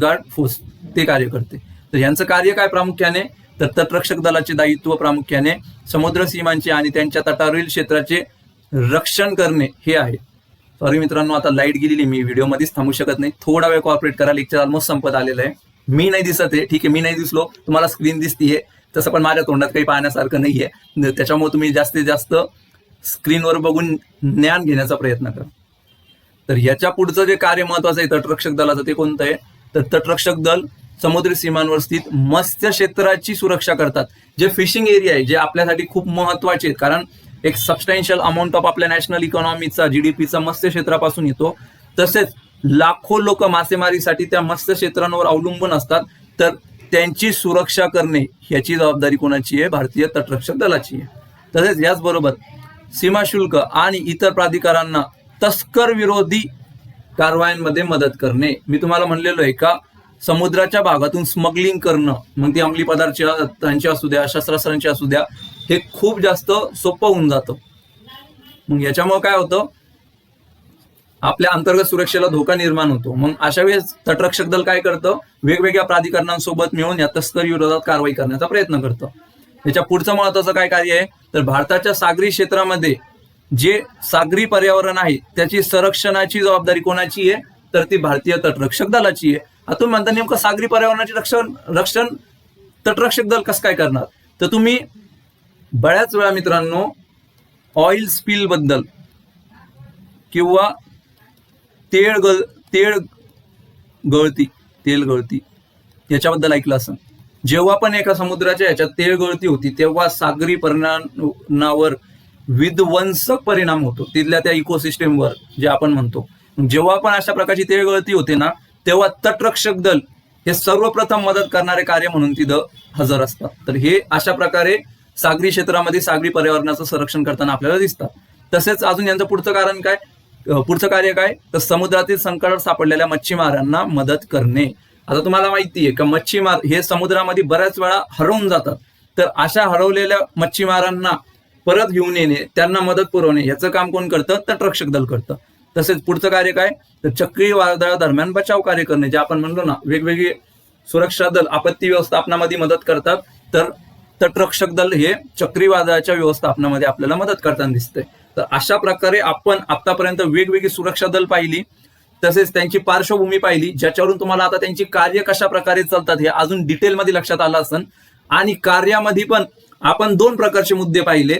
गार्ड फोर्स ते कार्य करते. तर यांचं कार्य काय प्रामुख्याने? तर तटरक्षक दलाचे दायित्व प्रामुख्याने समुद्र सीमांचे आणि त्यांच्या तटावरील क्षेत्राचे रक्षण करणे हे आहे. सॉरी मित्रांनो, आता लाईट गेलेली, मी व्हिडिओ मध्येच थांबू शकत नाही. थोडा वेळ कॉपरेट करा, लेक्चर ऑलमोस्ट संपत आलेलं आहे. मी नाही दिसत आहे, ठीक आहे, मी नाही दिसलो, तुम्हाला स्क्रीन दिसतीये, तसं पण माझ्या तोंडात काही पाहण्यासारखं नाहीये. त्याच्यामुळे तुम्ही जास्तीत जास्त स्क्रीनवर बघून ज्ञान घेण्याचा प्रयत्न करा. तर याच्या पुढचं जे कार्य महत्वाचं आहे तटरक्षक दलाचं ते कोणतं आहे? तर तटरक्षक दल समुद्री सीमांवर स्थित मत्स्य क्षेत्राची सुरक्षा करतात. जे फिशिंग एरिया आहे, जे आपल्यासाठी खूप महत्वाचे आहेत, कारण एक सबस्टॅन्शियल अमाऊंट ऑफ आपल्या नॅशनल इकॉनॉमीचा, GDPचा मत्स्य क्षेत्रापासून येतो. तसेच लाखो लोक मासेमारीसाठी त्या मत्स्य क्षेत्रांवर अवलंबून असतात. तर त्यांची सुरक्षा करणे याची जबाबदारी कोणाची आहे? भारतीय तटरक्षक दलाची आहे. तसेच याचबरोबर सीमा शुल्क आणि इतर प्राधिकारांना तस्कर विरोधी कारवायांमध्ये मदत करणे. मी तुम्हाला म्हणलेलो आहे का समुद्राच्या भागातून स्मगलिंग करणं, मग ती अंमली पदार्थांची असू द्या, शस्त्रास्त्रांची असू द्या, हे खूप जास्त सोपं होऊन जातं. मग याच्यामुळे काय होतं, आपल्या अंतर्गत सुरक्षेला धोका निर्माण होतो. मग अशा वेळेस तटरक्षक दल काय करतं, वेगवेगळ्या प्राधिकरणांसोबत मिळून या तस्करी विरोधात कारवाई करण्याचा प्रयत्न करतं. याच्या पुढचं महत्वाचं काय कार्य आहे, तर भारताच्या सागरी क्षेत्रामध्ये जे सागरी पर्यावरण आहे त्याची संरक्षणाची जबाबदारी कोणाची आहे, तर ती भारतीय तटरक्षक दलाची आहे. आता तुम्ही म्हणता नेमकं सागरी पर्यावरणाचे रक्षण तटरक्षक दल कसं काय करणार, तर तुम्ही बऱ्याच वेळा मित्रांनो ऑइल स्पिल बद्दल किंवा तेल गळती याच्याबद्दल ऐकलं असेल. जेव्हा पण एका समुद्राच्या याच्यात तेल गळती होती तेव्हा सागरी पर्यावरणावर विध्वंसक परिणाम होतो, तिथल्या त्या इकोसिस्टमवर जे आपण म्हणतो. जेव्हा पण अशा प्रकारची तेल गळती होते ना, तेव्हा तटरक्षक दल हे सर्वप्रथम मदत करणारे कार्य म्हणून तिथं हजर असतात. तर हे अशा प्रकारे सागरी क्षेत्रामध्ये सागरी पर्यावरणाचं संरक्षण करताना आपल्याला दिसतात. तसेच अजून यांचं पुढचं कार्य काय, तर समुद्रातील संकटात सापडलेल्या मच्छीमारांना मदत करणे. आता तुम्हाला माहिती आहे का, मच्छीमार हे समुद्रामध्ये बऱ्याच वेळा हरवून जातात. तर अशा हरवलेल्या मच्छीमारांना परत घेऊन येणे, त्यांना मदत पुरवणे याचं काम कोण करतं, तटरक्षक दल करतं. तसेच पुढचं कार्य काय, तर चक्रीवादळा दरम्यान बचाव कार्य करणे, जे आपण म्हणलो ना, वेगवेगळे सुरक्षा दल आपत्ती व्यवस्थापनामध्ये मदत करतात. तर तटरक्षक दल हे चक्रीवादळाच्या व्यवस्थापनामध्ये आपल्याला मदत करताना दिसतंय. तर अशा प्रकारे आपण आतापर्यंत वेगवेगळी सुरक्षा दल पाहिली, तसेच त्यांची पार्श्वभूमी पाहिली, ज्याच्यावरून तुम्हाला आता त्यांची कार्य कशा प्रकारे चालतात हे अजून डिटेलमध्ये लक्षात आलं असेल. आणि कार्यामध्ये पण आपण 2 प्रकारचे मुद्दे पाहिले.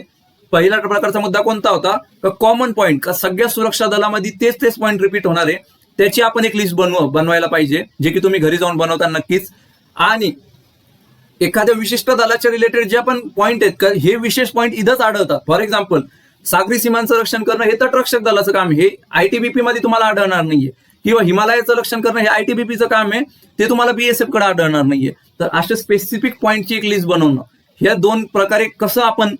पहिला प्रकारचा मुद्दा कोणता होता, कॉमन पॉईंट, का सगळ्या सुरक्षा दलामध्ये तेच पॉईंट रिपीट होणार आहे, त्याची आपण एक लिस्ट बनवायला पाहिजे, जे की तुम्ही घरी जाऊन बनवता नक्कीच. आणि एखाद्या विशिष्ट दलाच्या रिलेटेड जे आपण पॉईंट आहेत, हे विशेष पॉईंट इथंच आढळतात. फॉर एक्झाम्पल, सागरी सीमांचं रक्षण करणं हे तटरक्षक दलाचं काम आहे, हे आयटीबीपी मध्ये तुम्हाला आढळणार नाहीये. किंवा हिमालयाचं रक्षण करणं हे आयटीबीपीचं काम आहे, ते तुम्हाला बीएसएफ कडे आढळणार नाहीये. तर अशा स्पेसिफिक पॉईंटची एक लिस्ट बनवणं, ह्या 2 प्रकारे कसं आपण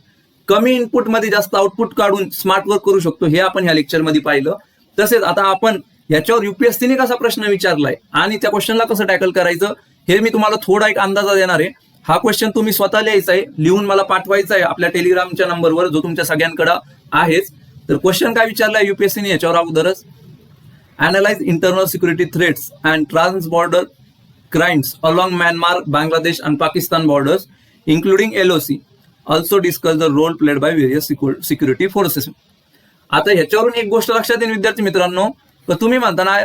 कमी इनपुटमध्ये जास्त आउटपुट काढून स्मार्ट वर्क करू शकतो, हे आपण ह्या लेक्चरमध्ये पाहिलं. तसेच आता आपण याच्यावर युपीएससीने कसा प्रश्न विचारलाय आणि त्या क्वेश्चनला कसं टॅकल करायचं हे मी तुम्हाला थोडा एक अंदाजा देणार आहे. हा क्वेश्चन तुम्ही स्वतः लिहायचा आहे, लिहून मला पाठवायचा आहे आपल्या टेलिग्रामच्या नंबरवर, जो तुमच्या सगळ्यांकडे आहेच. तर क्वेश्चन काय विचारलाय युपीएससीने याच्यावर अगोदरच, analyse internal security threats and trans border crimes along Myanmar, Bangladesh and Pakistan borders including LOC. Also discuss the role played by various security forces. आता ह्याच्यावरून एक गोष्ट लक्षात येईल विद्यार्थी मित्रांनो, तर तुम्ही म्हणता ना,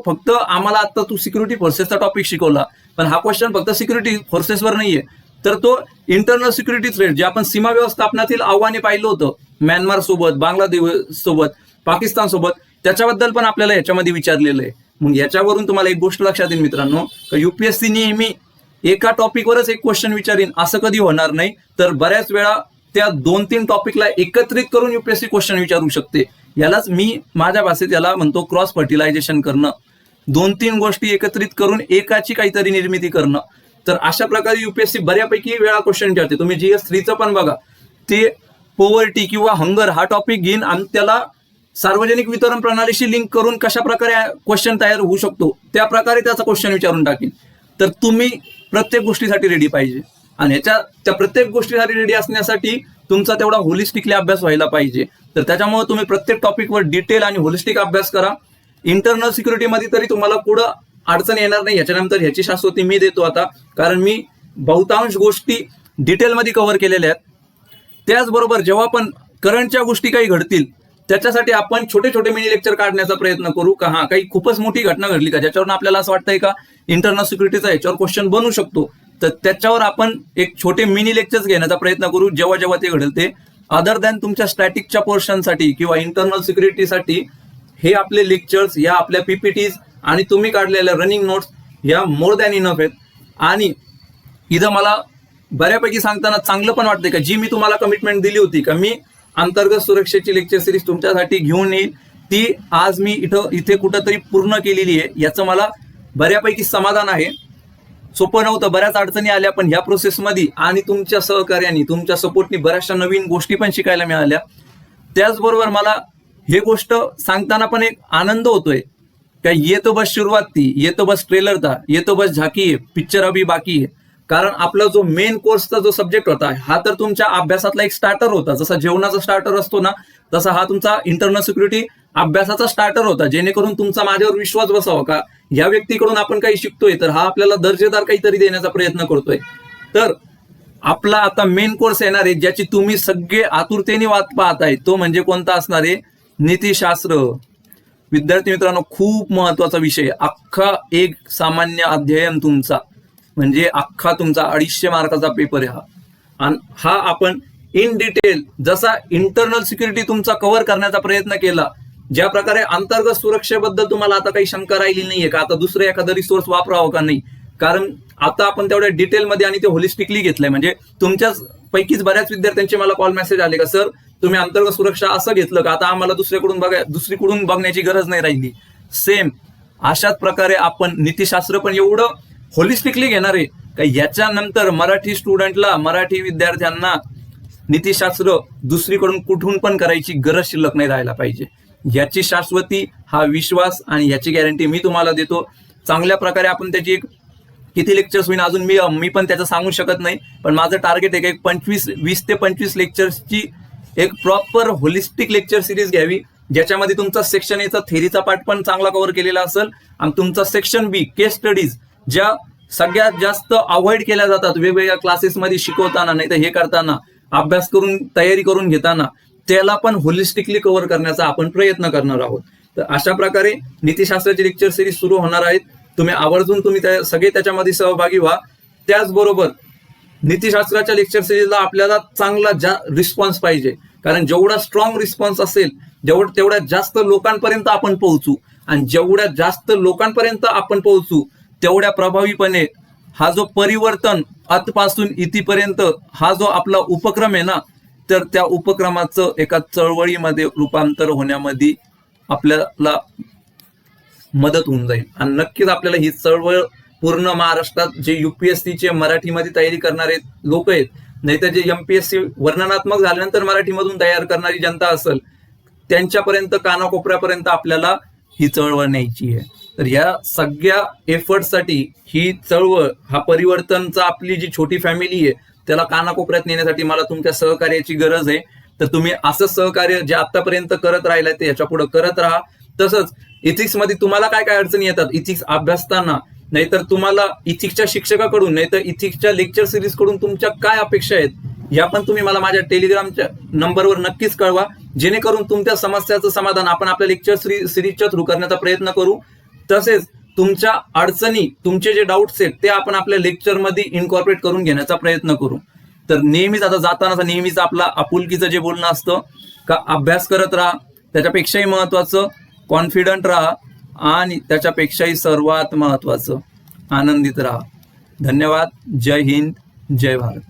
फक्त आम्हाला आता तू सिक्युरिटी फोर्सेसचा टॉपिक शिकवला, पण हा क्वेश्चन फक्त सिक्युरिटी फोर्सेसवर नाहीये, तर तो इंटरनल सिक्युरिटी थ्रेट, जे आपण सीमा व्यवस्थापनातील आव्हाने पाहिलं होतं, म्यानमार सोबत, बांगलादेश सोबत, पाकिस्तान सोबत, त्याच्याबद्दल पण आपल्याला याच्यामध्ये विचारलेलं आहे. मग याच्यावरून तुम्हाला एक गोष्ट लक्षात येईल मित्रांनो, युपीएससी नेहमी एका टॉपिकवरच एक क्वेश्चन विचारीन असं कधी होणार नाही. तर बऱ्याच वेळा त्या 2-3 टॉपिकला एकत्रित करून युपीएससी क्वेश्चन विचारू शकते. यालाच मी माझ्या भाषेत याला म्हणतो क्रॉस फर्टिलायझेशन करणं, 2-3 गोष्टी एकत्रित करून एकाची काहीतरी निर्मिती करणं. तर अशा प्रकारे युपीएससी बऱ्यापैकी वेळा क्वेश्चन विचारते. तुम्ही GS3चं पण बघा, ते पॉवर्टी किंवा हंगर हा टॉपिक घेईन आणि त्याला सार्वजनिक वितरण प्रणालीशी लिंक करून कशा प्रकारे क्वेश्चन तयार होऊ शकतो त्या प्रकारे त्याचा क्वेश्चन विचारून टाकीन. तर तुम्ही प्रत्येक गोष्टीसाठी रेडी पाहिजे, आणि त्या प्रत्येक गोष्टीसाठी रेडी असण्यासाठी तुमचा तेवढा होलिस्टिकली अभ्यास व्हायला पाहिजे. तर त्याच्यामुळे तुम्ही प्रत्येक टॉपिकवर डिटेल आणि होलिस्टिक अभ्यास करा. इंटरनल सिक्युरिटीमध्ये तरी तुम्हाला पुढं अडचण येणार नाही. याच्यानंतर ह्याची शाश्वती मी देतो आता, कारण मी बहुतांश गोष्टी डिटेलमध्ये कव्हर केलेल्या आहेत. त्याचबरोबर जेव्हा पण करंटच्या गोष्टी काही घडतील त्याच्यासाठी आपण छोटे छोटे मिनी लेक्चर काढण्याचा प्रयत्न करू. का हा काही खूपच मोठी घटना घडली का ज्याच्यावर आपल्याला असं वाटतंय का इंटरनल सिक्युरिटीचा याच्यावर क्वेश्चन बनू शकतो, तर त्याच्यावर आपण एक छोटे मिनी लेक्चर्स घेण्याचा प्रयत्न करू जेव्हा जेव्हा ते घडेल ते. अदर दॅन तुमच्या स्टॅटिकच्या पोर्शनसाठी किंवा इंटरनल सिक्युरिटीसाठी हे आपले लेक्चर्स, या आपल्या PPTs आणि तुम्ही काढलेल्या रनिंग नोट्स या मोर दॅन इनफ आहेत. आणि इथं मला बऱ्यापैकी सांगताना चांगलं पण वाटतंय का जी मी तुम्हाला कमिटमेंट दिली होती का मी अंतर्गत सुरक्षेची लेक्चर सिरीज तुमच्यासाठी घेऊन येईल, ती आज मी इथे कुठंतरी पूर्ण केलेली आहे. याचं मला बऱ्यापैकी समाधान आहे. सोपं नव्हतं, बऱ्याच अडचणी आल्या, पण ह्या प्रोसेसमध्ये आणि तुमच्या सहकार्याने, तुमच्या सपोर्टनी बऱ्याचशा नवीन गोष्टी पण शिकायला मिळाल्या. त्याचबरोबर मला हे गोष्ट सांगताना पण एक आनंद होतोय का ये तो बस सुरुवात थी, ये तो बस ट्रेलर था, ये तो बस झाकी है, पिक्चर अभी बाकी है. कारण आपला जो मेन कोर्सचा जो सब्जेक्ट होता हा तर तुमच्या अभ्यासातला एक स्टार्टर होता. जसा जेवणाचा स्टार्टर असतो ना, तसा हा तुमचा इंटरनल सिक्युरिटी अभ्यासाचा स्टार्टर होता, जेणेकरून तुमचा माझ्यावर विश्वास बसावा का या व्यक्तीकडून आपण काही शिकतोय, तर हा आपल्याला दर्जेदार काहीतरी देण्याचा प्रयत्न करतोय. तर आपला आता मेन कोर्स येणार आहे, ज्याची तुम्ही सगळे आतुरतेने वाट पाहत आहे, तो म्हणजे कोणता असणार आहे? नीतिशास्त्र. विद्यार्थी मित्रांनो, खूप महत्वाचा विषय. अख्खा एक सामान्य अध्ययन तुमचा, म्हणजे अख्खा तुमचा 250 मार्काचा पेपर आहे हा. आणि हा आपण इन डिटेल जसा इंटरनल सिक्युरिटी तुमचा कव्हर करण्याचा प्रयत्न केला, ज्या प्रकारे अंतर्गत सुरक्षेबद्दल तुम्हाला आता काही शंका राहिली नाहीये का आता दुसरं एखादा रिसोर्स वापरावं का नाही, कारण आता आपण तेवढ्या डिटेलमध्ये आणि ते होलिस्टिकली घेतलंय. म्हणजे तुमच्याच पैकीच बऱ्याच विद्यार्थ्यांचे मला कॉल मेसेज आले का सर तुम्ही अंतर्गत सुरक्षा असं घेतलं का आता आम्हाला दुसरीकडून बघण्याची गरज नाही राहिली. सेम अशाच प्रकारे आपण नीतिशास्त्र पण एवढं होलिस्टिकली घेणार आहे का याच्यानंतर मराठी स्टुडंटला, मराठी विद्यार्थ्यांना नीतिशास्त्र दुसरीकडून कुठून पण करायची गरज शिल्लक नाही राहायला पाहिजे. याची शाश्वती, हा विश्वास आणि याची गॅरंटी मी तुम्हाला देतो. चांगल्या प्रकारे आपण त्याची एक किती लेक्चर्स होईल अजून मी पण त्याचं सांगू शकत नाही, पण माझं टार्गेट आहे की 20 ते 25 लेक्चर्सची एक प्रॉपर होलिस्टिक लेक्चर सिरीज घ्यावी, ज्याच्यामध्ये तुमचा सेक्शन एचा थेरीचा पार्ट पण चांगला कव्हर केलेला असेल आणि तुमचा सेक्शन बी केस स्टडीज ज्या सगळ्यात जास्त अवॉइड केल्या जातात वेगवेगळ्या क्लासेसमध्ये शिकवताना, नाही तर हे करताना, अभ्यास करून तयारी करून घेताना, त्याला पण होलिस्टिकली कव्हर करण्याचा आपण प्रयत्न करणार आहोत. तर अशा प्रकारे नीतिशास्त्राची लेक्चर सिरीज सुरू होणार आहेत. तुम्ही आवर्जून सगळे त्याच्यामध्ये सहभागी व्हा. त्याचबरोबर नीतिशास्त्राच्या लेक्चर सिरीजला आपल्याला चांगला रिस्पॉन्स पाहिजे, कारण जेवढा स्ट्रॉंग रिस्पॉन्स असेल तेवढ्या जास्त लोकांपर्यंत आपण पोहोचू, आणि जेवढ्या जास्त लोकांपर्यंत आपण पोहोचू तेवढ्या प्रभावीपणे हा जो परिवर्तन आतपासून इथपर्यंत हा जो आपला उपक्रम आहे ना, तर त्या उपक्रमाचं एका चळवळीमध्ये रूपांतर होण्यामध्ये आपल्याला मदत होऊन जाईल. आणि नक्कीच आपल्याला ही चळवळ पूर्ण महाराष्ट्रात जे युपीएससीचे मराठीमध्ये तयारी करणारे लोक आहेत, नाहीतर जे एमपीएससी वर्णनात्मक झाल्यानंतर मराठीमधून तयार करणारी जनता असेल, त्यांच्यापर्यंत कानाकोपऱ्यापर्यंत आपल्याला ही चळवळ न्यायची आहे. तर या सगळ्या एफर्टसाठी ही चळवळ, हा परिवर्तनचा आपली जी छोटी फॅमिली आहे त्याला कानाकोपऱ्यात नेण्यासाठी मला तुमच्या सहकार्याची गरज आहे. तर तुम्ही असं सहकार्य जे आतापर्यंत करत राहिलाय ते याच्या पुढे करत राहा. तसंच इथिक्स मध्ये तुम्हाला काय काय अडचणी येतात इथिक्स अभ्यासताना, नाहीतर तुम्हाला इथिक्सच्या शिक्षकाकडून, नाहीतर इथिक्सच्या लेक्चर सिरीज कडून तुमच्या काय अपेक्षा आहेत, या पण तुम्ही मला माझ्या टेलिग्रामच्या नंबरवर नक्कीच कळवा, जेणेकरून तुमच्या समस्याचं समाधान आपण आपल्या लेक्चर सिरीजच्या थ्रू करण्याचा प्रयत्न करू. तसेच तुमच्या अडचणी, तुमचे जे डाऊट्स आहेत ते आपण आपल्या लेक्चरमध्ये इन्कॉर्पोरेट करून घेण्याचा प्रयत्न करू. तर नेहमीच आता जाताना नेहमीच आपला आपुलकीचं जे बोलणं असतं का अभ्यास करत राहा, त्याच्यापेक्षाही महत्वाचं कॉन्फिडंट राहा, आणि त्याच्यापेक्षाही सर्वात महत्वाचं आनंदित राहा. धन्यवाद. जय हिंद, जय भारत.